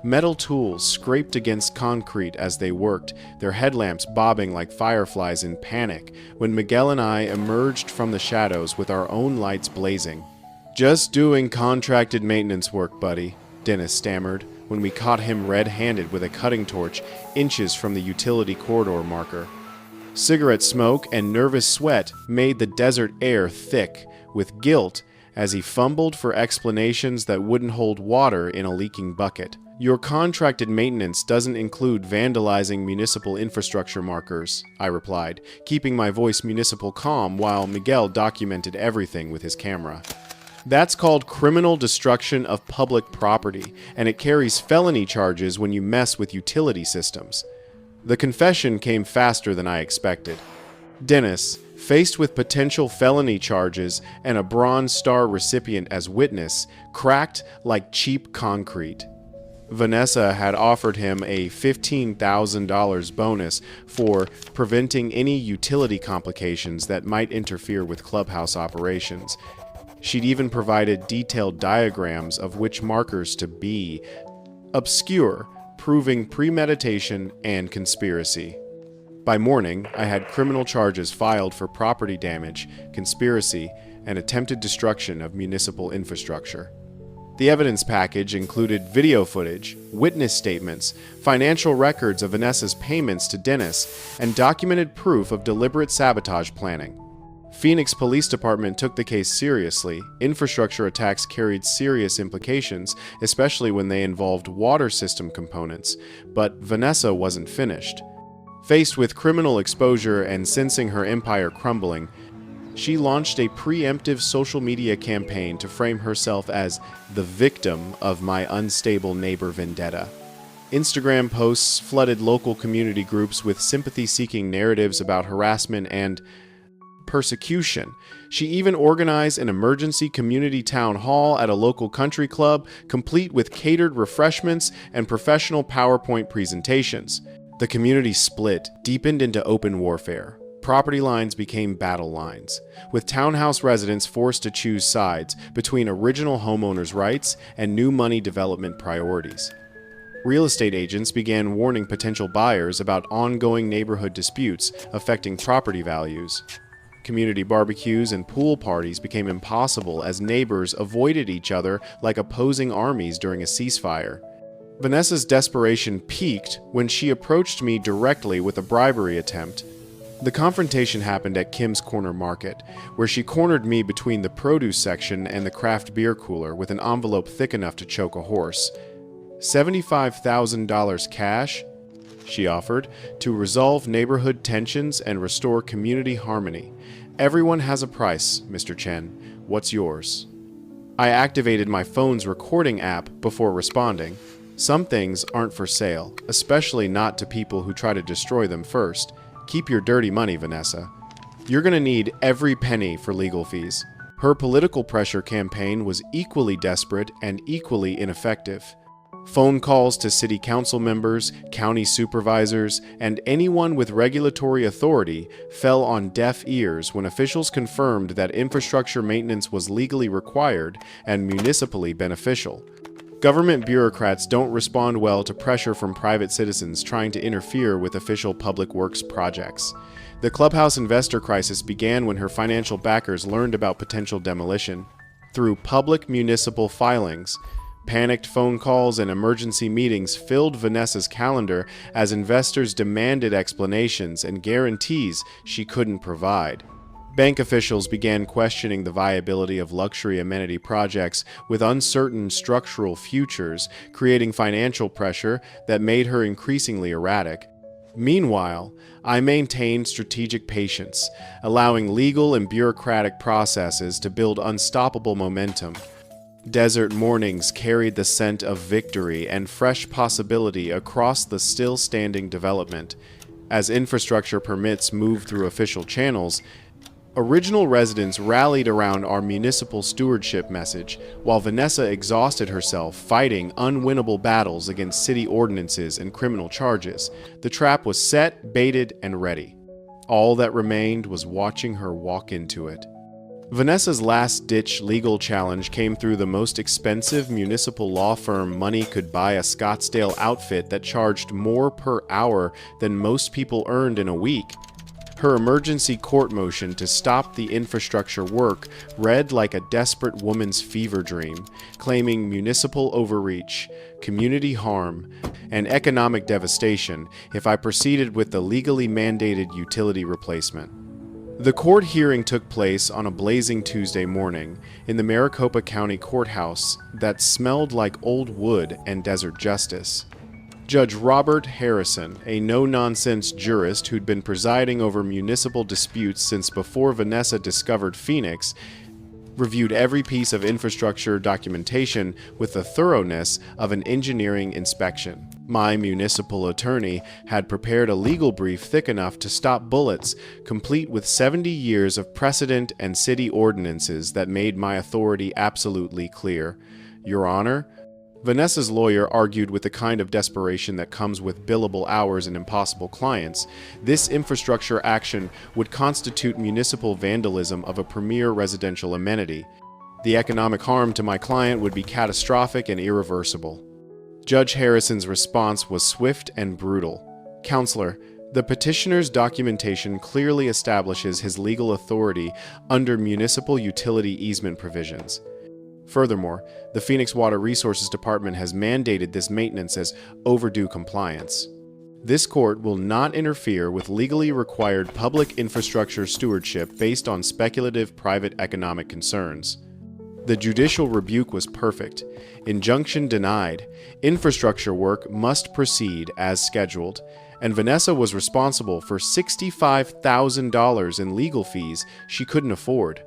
Metal tools scraped against concrete as they worked, their headlamps bobbing like fireflies in panic when Miguel and I emerged from the shadows with our own lights blazing. "Just doing contracted maintenance work, buddy," Dennis stammered when we caught him red-handed with a cutting torch inches from the utility corridor marker. Cigarette smoke and nervous sweat made the desert air thick with guilt as he fumbled for explanations that wouldn't hold water in a leaking bucket. "Your contracted maintenance doesn't include vandalizing municipal infrastructure markers," I replied, keeping my voice municipal calm while Miguel documented everything with his camera. "That's called criminal destruction of public property, and it carries felony charges when you mess with utility systems." The confession came faster than I expected. Dennis, faced with potential felony charges and a Bronze Star recipient as witness, cracked like cheap concrete. Vanessa had offered him a $15,000 bonus for preventing any utility complications that might interfere with clubhouse operations. She'd even provided detailed diagrams of which markers to be obscure, proving premeditation and conspiracy. By morning, I had criminal charges filed for property damage, conspiracy, and attempted destruction of municipal infrastructure. The evidence package included video footage, witness statements, financial records of Vanessa's payments to Dennis, and documented proof of deliberate sabotage planning. Phoenix Police Department took the case seriously. Infrastructure attacks carried serious implications, especially when they involved water system components, but Vanessa wasn't finished. Faced with criminal exposure and sensing her empire crumbling, she launched a preemptive social media campaign to frame herself as the victim of my unstable neighbor vendetta. Instagram posts flooded local community groups with sympathy-seeking narratives about harassment and persecution. She even organized an emergency community town hall at a local country club, complete with catered refreshments and professional PowerPoint presentations. The community split, deepened into open warfare. Property lines became battle lines, with townhouse residents forced to choose sides between original homeowners' rights and new money development priorities. Real estate agents began warning potential buyers about ongoing neighborhood disputes affecting property values. Community barbecues and pool parties became impossible as neighbors avoided each other like opposing armies during a ceasefire. Vanessa's desperation peaked when she approached me directly with a bribery attempt. The confrontation happened at Kim's Corner Market, where she cornered me between the produce section and the craft beer cooler with an envelope thick enough to choke a horse. $75,000 cash, she offered, to resolve neighborhood tensions and restore community harmony. "Everyone has a price, Mr. Chen. What's yours?" I activated my phone's recording app before responding. Some things aren't for sale, especially not to people who try to destroy them first. Keep your dirty money, Vanessa. You're gonna need every penny for legal fees. Her political pressure campaign was equally desperate and equally ineffective. Phone calls to city council members, county supervisors, and anyone with regulatory authority fell on deaf ears when officials confirmed that infrastructure maintenance was legally required and municipally beneficial. Government bureaucrats don't respond well to pressure from private citizens trying to interfere with official public works projects. The clubhouse investor crisis began when her financial backers learned about potential demolition. Through public municipal filings, panicked phone calls and emergency meetings filled Vanessa's calendar as investors demanded explanations and guarantees she couldn't provide. Bank officials began questioning the viability of luxury amenity projects with uncertain structural futures, creating financial pressure that made her increasingly erratic. Meanwhile, I maintained strategic patience, allowing legal and bureaucratic processes to build unstoppable momentum. Desert mornings carried the scent of victory and fresh possibility across the still-standing development. As infrastructure permits moved through official channels, original residents rallied around our municipal stewardship message, while Vanessa exhausted herself fighting unwinnable battles against city ordinances and criminal charges. The trap was set, baited, and ready. All that remained was watching her walk into it. Vanessa's last-ditch legal challenge came through the most expensive municipal law firm money could buy a Scottsdale outfit that charged more per hour than most people earned in a week. Her emergency court motion to stop the infrastructure work read like a desperate woman's fever dream, claiming municipal overreach, community harm, and economic devastation if I proceeded with the legally mandated utility replacement. The court hearing took place on a blazing Tuesday morning in the Maricopa County Courthouse that smelled like old wood and desert justice. Judge Robert Harrison, a no-nonsense jurist who'd been presiding over municipal disputes since before Vanessa discovered Phoenix, reviewed every piece of infrastructure documentation with the thoroughness of an engineering inspection. My municipal attorney had prepared a legal brief thick enough to stop bullets, complete with 70 years of precedent and city ordinances that made my authority absolutely clear. Your Honor, Vanessa's lawyer argued with the kind of desperation that comes with billable hours and impossible clients. This infrastructure action would constitute municipal vandalism of a premier residential amenity. The economic harm to my client would be catastrophic and irreversible. Judge Harrison's response was swift and brutal. Counselor, the petitioner's documentation clearly establishes his legal authority under municipal utility easement provisions. Furthermore, the Phoenix Water Resources Department has mandated this maintenance as overdue compliance. This court will not interfere with legally required public infrastructure stewardship based on speculative private economic concerns. The judicial rebuke was perfect. Injunction denied. Infrastructure work must proceed as scheduled, and Vanessa was responsible for $65,000 in legal fees she couldn't afford.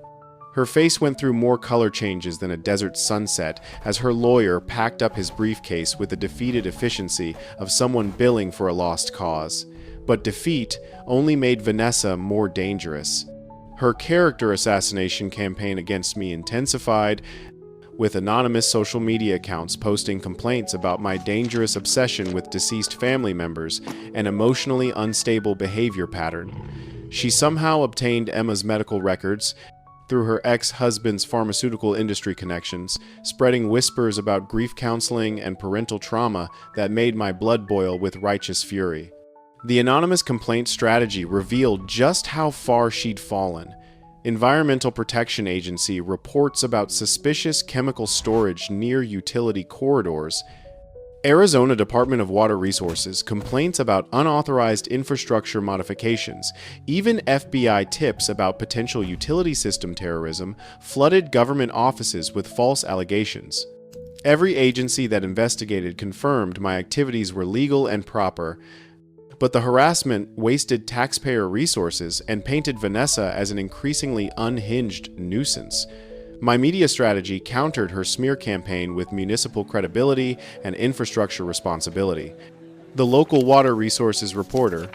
Her face went through more color changes than a desert sunset as her lawyer packed up his briefcase with the defeated efficiency of someone billing for a lost cause. But defeat only made Vanessa more dangerous. Her character assassination campaign against me intensified, with anonymous social media accounts posting complaints about my dangerous obsession with deceased family members and emotionally unstable behavior pattern. She somehow obtained Emma's medical records through her ex-husband's pharmaceutical industry connections, spreading whispers about grief counseling and parental trauma that made my blood boil with righteous fury. The anonymous complaint strategy revealed just how far she'd fallen. Environmental Protection Agency reports about suspicious chemical storage near utility corridors. Arizona Department of Water Resources complaints about unauthorized infrastructure modifications. Even FBI tips about potential utility system terrorism flooded government offices with false allegations. Every agency that investigated confirmed my activities were legal and proper, but the harassment wasted taxpayer resources and painted Vanessa as an increasingly unhinged nuisance. My media strategy countered her smear campaign with municipal credibility and infrastructure responsibility. The local water resources reporter,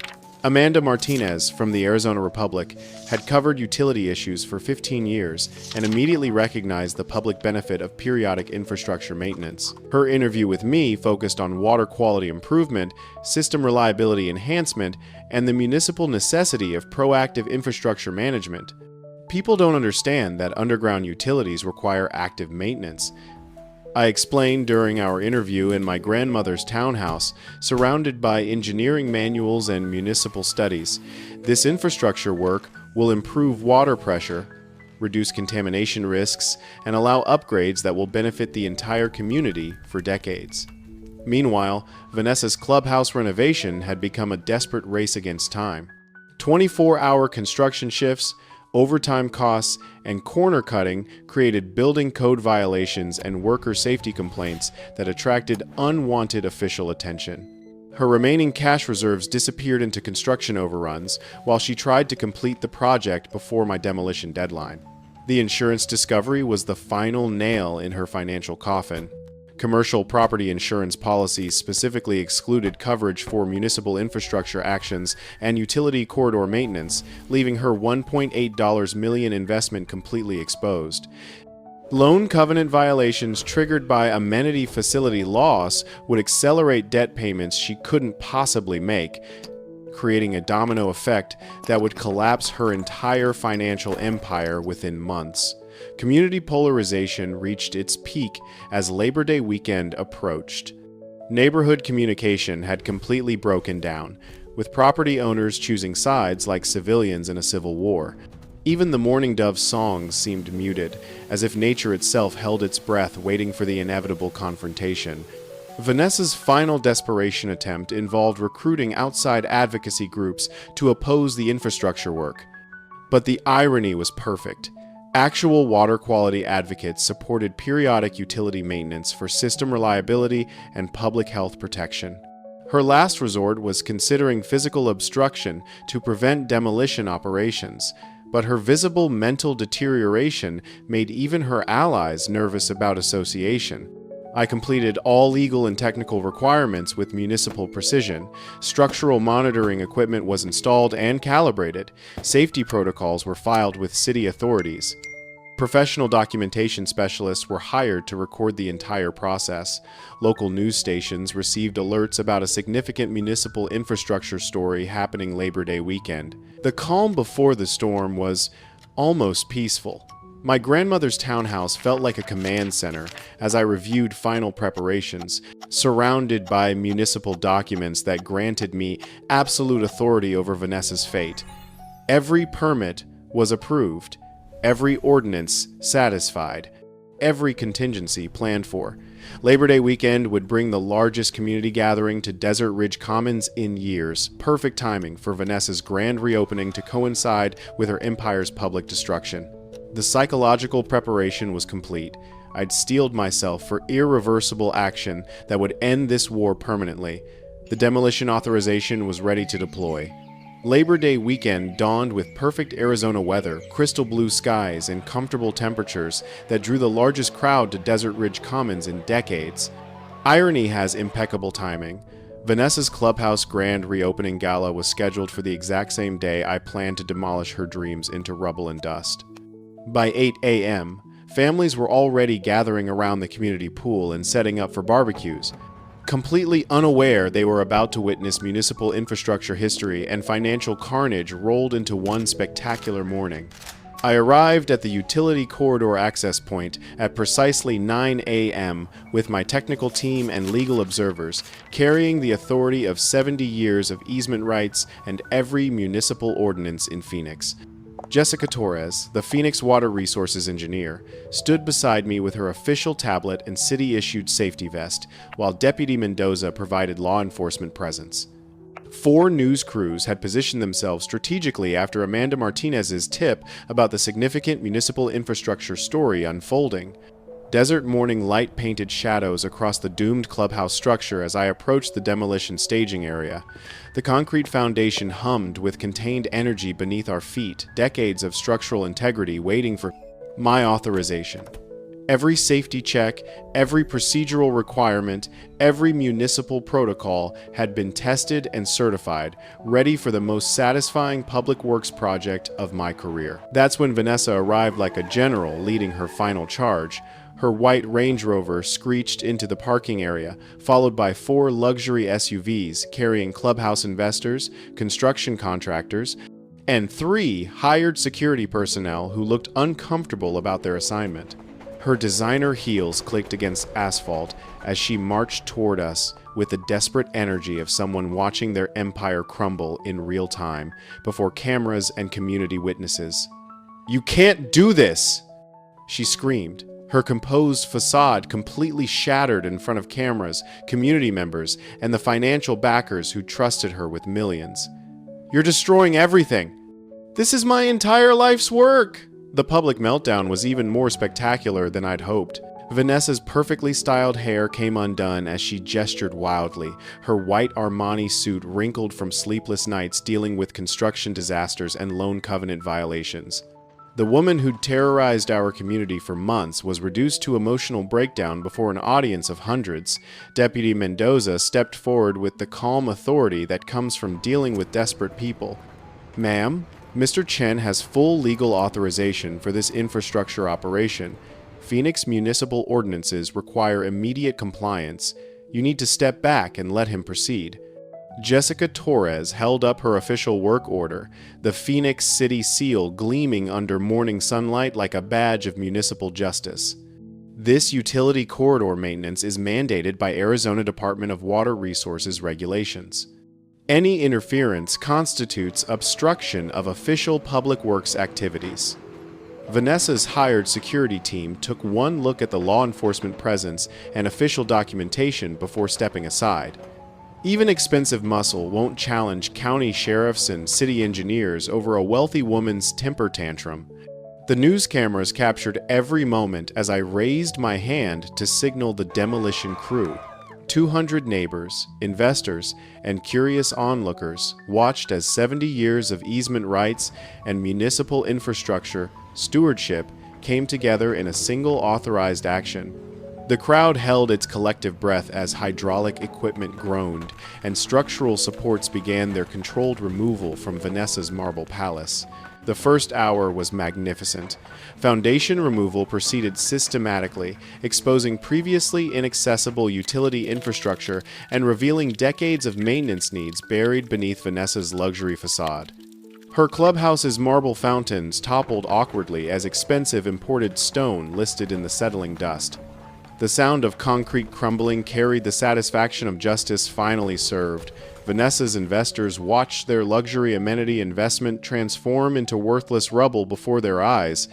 Amanda Martinez from the Arizona Republic, had covered utility issues for 15 years and immediately recognized the public benefit of periodic infrastructure maintenance. Her interview with me focused on water quality improvement, system reliability enhancement, and the municipal necessity of proactive infrastructure management. People don't understand that underground utilities require active maintenance. I explained during our interview in my grandmother's townhouse, surrounded by engineering manuals and municipal studies. This infrastructure work will improve water pressure, reduce contamination risks, and allow upgrades that will benefit the entire community for decades. Meanwhile, Vanessa's clubhouse renovation had become a desperate race against time. 24-hour construction shifts, overtime costs, and corner cutting created building code violations and worker safety complaints that attracted unwanted official attention. Her remaining cash reserves disappeared into construction overruns while she tried to complete the project before my demolition deadline. The insurance discovery was the final nail in her financial coffin. Commercial property insurance policies specifically excluded coverage for municipal infrastructure actions and utility corridor maintenance, leaving her $1.8 million investment completely exposed. Loan covenant violations triggered by amenity facility loss would accelerate debt payments she couldn't possibly make, creating a domino effect that would collapse her entire financial empire within months. Community polarization reached its peak as Labor Day weekend approached. Neighborhood communication had completely broken down, with property owners choosing sides like civilians in a civil war. Even the Mourning Dove songs seemed muted, as if nature itself held its breath waiting for the inevitable confrontation. Vanessa's final desperation attempt involved recruiting outside advocacy groups to oppose the infrastructure work. But the irony was perfect. Actual water quality advocates supported periodic utility maintenance for system reliability and public health protection. Her last resort was considering physical obstruction to prevent demolition operations, but her visible mental deterioration made even her allies nervous about association. I completed all legal and technical requirements with municipal precision. Structural monitoring equipment was installed and calibrated. Safety protocols were filed with city authorities. Professional documentation specialists were hired to record the entire process. Local news stations received alerts about a significant municipal infrastructure story happening Labor Day weekend. The calm before the storm was almost peaceful. My grandmother's townhouse felt like a command center as I reviewed final preparations, surrounded by municipal documents that granted me absolute authority over Vanessa's fate. Every permit was approved. Every ordinance satisfied, every contingency planned for. Labor Day weekend would bring the largest community gathering to Desert Ridge Commons in years. Perfect timing for Vanessa's grand reopening to coincide with her empire's public destruction. The psychological preparation was complete. I'd steeled myself for irreversible action that would end this war permanently. The demolition authorization was ready to deploy. Labor Day weekend dawned with perfect Arizona weather, crystal blue skies, and comfortable temperatures that drew the largest crowd to Desert Ridge Commons in decades. Irony has impeccable timing. Vanessa's clubhouse grand reopening gala was scheduled for the exact same day I planned to demolish her dreams into rubble and dust. By 8 a.m., families were already gathering around the community pool and setting up for barbecues. Completely unaware they were about to witness municipal infrastructure history and financial carnage rolled into one spectacular morning. I arrived at the utility corridor access point at precisely 9 a.m. with my technical team and legal observers, carrying the authority of 70 years of easement rights and every municipal ordinance in Phoenix. Jessica Torres, the Phoenix Water Resources engineer, stood beside me with her official tablet and city-issued safety vest, while Deputy Mendoza provided law enforcement presence. 4 news crews had positioned themselves strategically after Amanda Martinez's tip about the significant municipal infrastructure story unfolding. Desert morning light painted shadows across the doomed clubhouse structure as I approached the demolition staging area. The concrete foundation hummed with contained energy beneath our feet, decades of structural integrity waiting for my authorization. Every safety check, every procedural requirement, every municipal protocol had been tested and certified, ready for the most satisfying public works project of my career. That's when Vanessa arrived like a general leading her final charge. Her white Range Rover screeched into the parking area, followed by 4 luxury SUVs carrying clubhouse investors, construction contractors, and 3 hired security personnel who looked uncomfortable about their assignment. Her designer heels clicked against asphalt as she marched toward us with the desperate energy of someone watching their empire crumble in real time before cameras and community witnesses. "You can't do this!" she screamed. Her composed facade completely shattered in front of cameras, community members, and the financial backers who trusted her with millions. "You're destroying everything. This is my entire life's work!" The public meltdown was even more spectacular than I'd hoped. Vanessa's perfectly styled hair came undone as she gestured wildly, her white Armani suit wrinkled from sleepless nights dealing with construction disasters and loan covenant violations. The woman who'd terrorized our community for months was reduced to emotional breakdown before an audience of hundreds. Deputy Mendoza stepped forward with the calm authority that comes from dealing with desperate people. "Ma'am, Mr. Chen has full legal authorization for this infrastructure operation. Phoenix municipal ordinances require immediate compliance. You need to step back and let him proceed." Jessica Torres held up her official work order, the Phoenix City seal gleaming under morning sunlight like a badge of municipal justice. This utility corridor maintenance is mandated by Arizona Department of Water Resources regulations. Any interference constitutes obstruction of official public works activities. Vanessa's hired security team took one look at the law enforcement presence and official documentation before stepping aside. Even expensive muscle won't challenge county sheriffs and city engineers over a wealthy woman's temper tantrum. The news cameras captured every moment as I raised my hand to signal the demolition crew. 200 neighbors, investors, and curious onlookers watched as 70 years of easement rights and municipal infrastructure stewardship came together in a single authorized action. The crowd held its collective breath as hydraulic equipment groaned and structural supports began their controlled removal from Vanessa's marble palace. The first hour was magnificent. Foundation removal proceeded systematically, exposing previously inaccessible utility infrastructure and revealing decades of maintenance needs buried beneath Vanessa's luxury facade. Her clubhouse's marble fountains toppled awkwardly as expensive imported stone listed in the settling dust. The sound of concrete crumbling carried the satisfaction of justice finally served. Vanessa's investors watched their luxury amenity investment transform into worthless rubble before their eyes.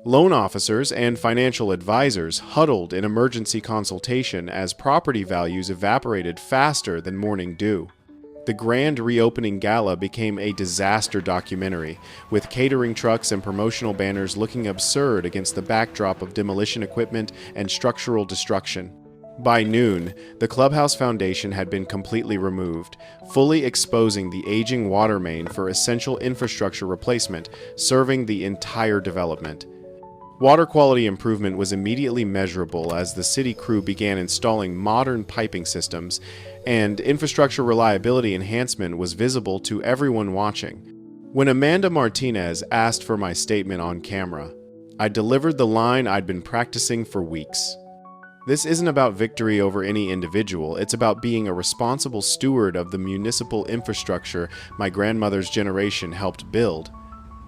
Loan officers and financial advisors huddled in emergency consultation as property values evaporated faster than morning dew. The grand reopening gala became a disaster documentary, with catering trucks and promotional banners looking absurd against the backdrop of demolition equipment and structural destruction. By noon, the clubhouse foundation had been completely removed, fully exposing the aging water main for essential infrastructure replacement, serving the entire development. Water quality improvement was immediately measurable as the city crew began installing modern piping systems, and infrastructure reliability enhancement was visible to everyone watching. When Amanda Martinez asked for my statement on camera, I delivered the line I'd been practicing for weeks. This isn't about victory over any individual, it's about being a responsible steward of the municipal infrastructure my grandmother's generation helped build.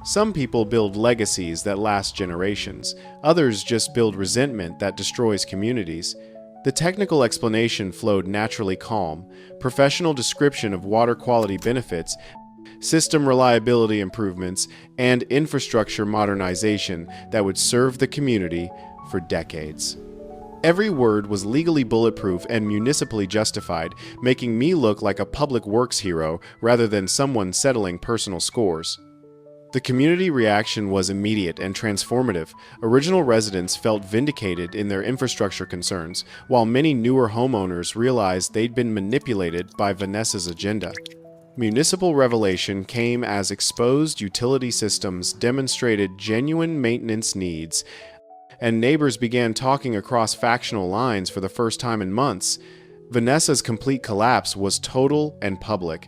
Some people build legacies that last generations, others just build resentment that destroys communities. The technical explanation flowed naturally calm, professional description of water quality benefits, system reliability improvements, and infrastructure modernization that would serve the community for decades. Every word was legally bulletproof and municipally justified, making me look like a public works hero rather than someone settling personal scores. The community reaction was immediate and transformative. Original residents felt vindicated in their infrastructure concerns, while many newer homeowners realized they'd been manipulated by Vanessa's agenda. Municipal revelation came as exposed utility systems demonstrated genuine maintenance needs, and neighbors began talking across factional lines for the first time in months. Vanessa's complete collapse was total and public.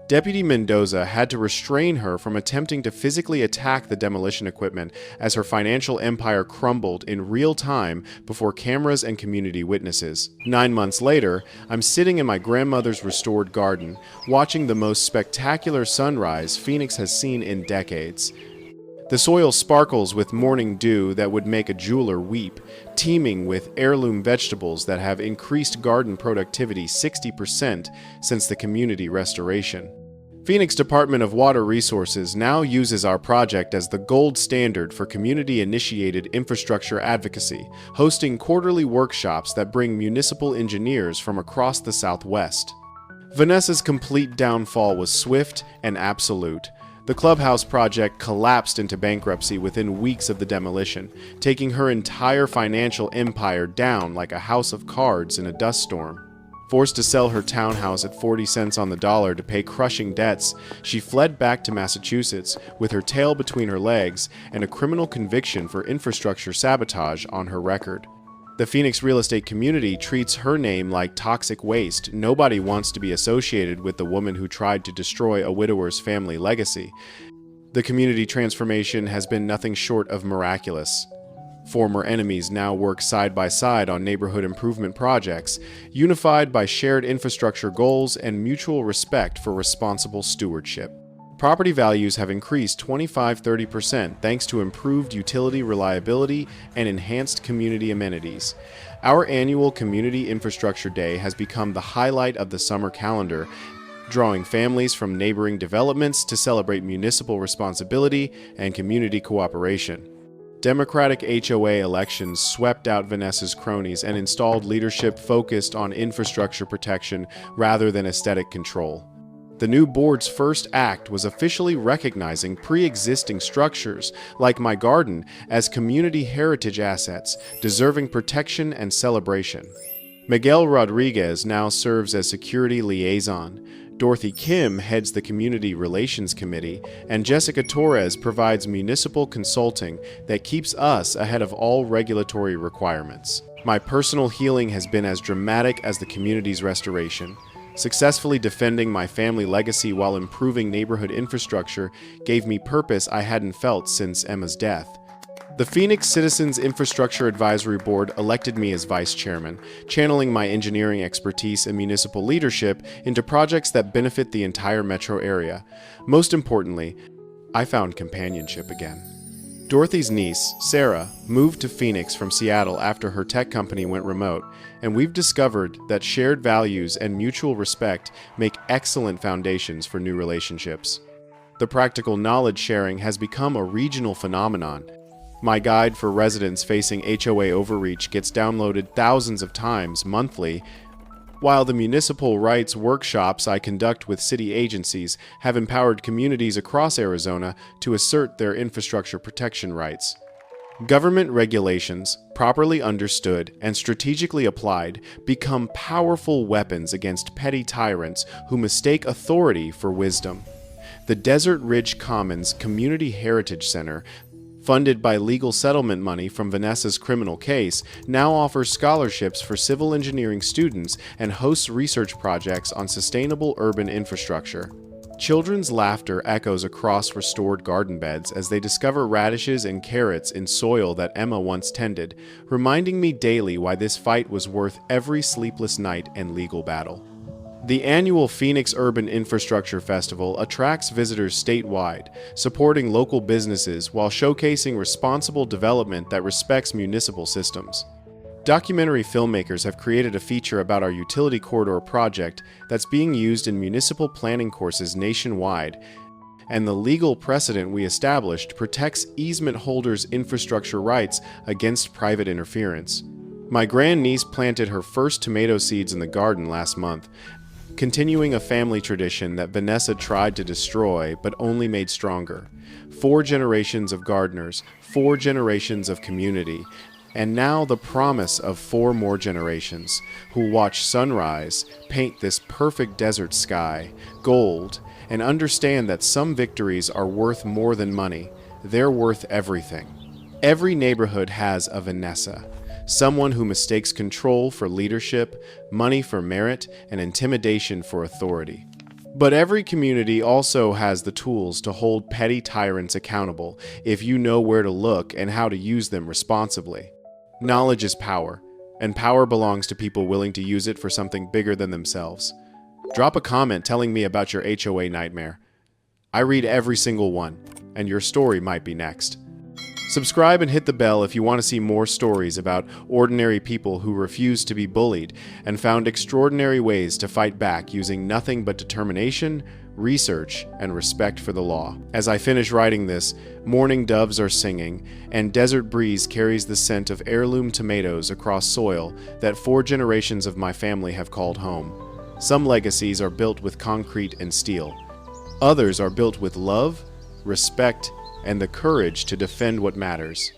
Deputy Mendoza had to restrain her from attempting to physically attack the demolition equipment as her financial empire crumbled in real time before cameras and community witnesses. 9 months later, I'm sitting in my grandmother's restored garden, watching the most spectacular sunrise Phoenix has seen in decades. The soil sparkles with morning dew that would make a jeweler weep, teeming with heirloom vegetables that have increased garden productivity 60% since the community restoration. Phoenix Department of Water Resources now uses our project as the gold standard for community-initiated infrastructure advocacy, hosting quarterly workshops that bring municipal engineers from across the Southwest. Vanessa's complete downfall was swift and absolute. The clubhouse project collapsed into bankruptcy within weeks of the demolition, taking her entire financial empire down like a house of cards in a dust storm. Forced to sell her townhouse at 40 cents on the dollar to pay crushing debts, she fled back to Massachusetts with her tail between her legs and a criminal conviction for infrastructure sabotage on her record. The Phoenix real estate community treats her name like toxic waste. Nobody wants to be associated with the woman who tried to destroy a widower's family legacy. The community transformation has been nothing short of miraculous. Former enemies now work side by side on neighborhood improvement projects, unified by shared infrastructure goals and mutual respect for responsible stewardship. Property values have increased 25–30% thanks to improved utility reliability and enhanced community amenities. Our annual Community Infrastructure Day has become the highlight of the summer calendar, drawing families from neighboring developments to celebrate municipal responsibility and community cooperation. Democratic HOA elections swept out Vanessa's cronies and installed leadership focused on infrastructure protection rather than aesthetic control. The new board's first act was officially recognizing pre-existing structures, like my garden, as community heritage assets, deserving protection and celebration. Miguel Rodriguez now serves as security liaison. Dorothy Kim heads the Community Relations Committee, and Jessica Torres provides municipal consulting that keeps us ahead of all regulatory requirements. My personal healing has been as dramatic as the community's restoration. Successfully defending my family legacy while improving neighborhood infrastructure gave me purpose I hadn't felt since Emma's death. The Phoenix Citizens Infrastructure Advisory Board elected me as vice chairman, channeling my engineering expertise and municipal leadership into projects that benefit the entire metro area. Most importantly, I found companionship again. Dorothy's niece, Sarah, moved to Phoenix from Seattle after her tech company went remote, and we've discovered that shared values and mutual respect make excellent foundations for new relationships. The practical knowledge sharing has become a regional phenomenon. My guide for residents facing HOA overreach gets downloaded thousands of times monthly, while the municipal rights workshops I conduct with city agencies have empowered communities across Arizona to assert their infrastructure protection rights. Government regulations, properly understood and strategically applied, become powerful weapons against petty tyrants who mistake authority for wisdom. The Desert Ridge Commons Community Heritage Center, funded by legal settlement money from Vanessa's criminal case, now offers scholarships for civil engineering students and hosts research projects on sustainable urban infrastructure. Children's laughter echoes across restored garden beds as they discover radishes and carrots in soil that Emma once tended, reminding me daily why this fight was worth every sleepless night and legal battle. The annual Phoenix Urban Infrastructure Festival attracts visitors statewide, supporting local businesses while showcasing responsible development that respects municipal systems. Documentary filmmakers have created a feature about our utility corridor project that's being used in municipal planning courses nationwide, and the legal precedent we established protects easement holders' infrastructure rights against private interference. My grandniece planted her first tomato seeds in the garden last month, continuing a family tradition that Vanessa tried to destroy but only made stronger. 4 generations of gardeners, 4 generations of community, and now the promise of 4 more generations who watch sunrise paint this perfect desert sky gold and understand that some victories are worth more than money. They're worth everything. Every neighborhood has a Vanessa. Someone who mistakes control for leadership, money for merit, and intimidation for authority. But every community also has the tools to hold petty tyrants accountable if you know where to look and how to use them responsibly. Knowledge is power, and power belongs to people willing to use it for something bigger than themselves. Drop a comment telling me about your HOA nightmare. I read every single one, and your story might be next. Subscribe and hit the bell if you want to see more stories about ordinary people who refused to be bullied and found extraordinary ways to fight back using nothing but determination, research, and respect for the law. As I finish writing this, morning doves are singing, and desert breeze carries the scent of heirloom tomatoes across soil that 4 generations of my family have called home. Some legacies are built with concrete and steel. Others are built with love, respect, and the courage to defend what matters.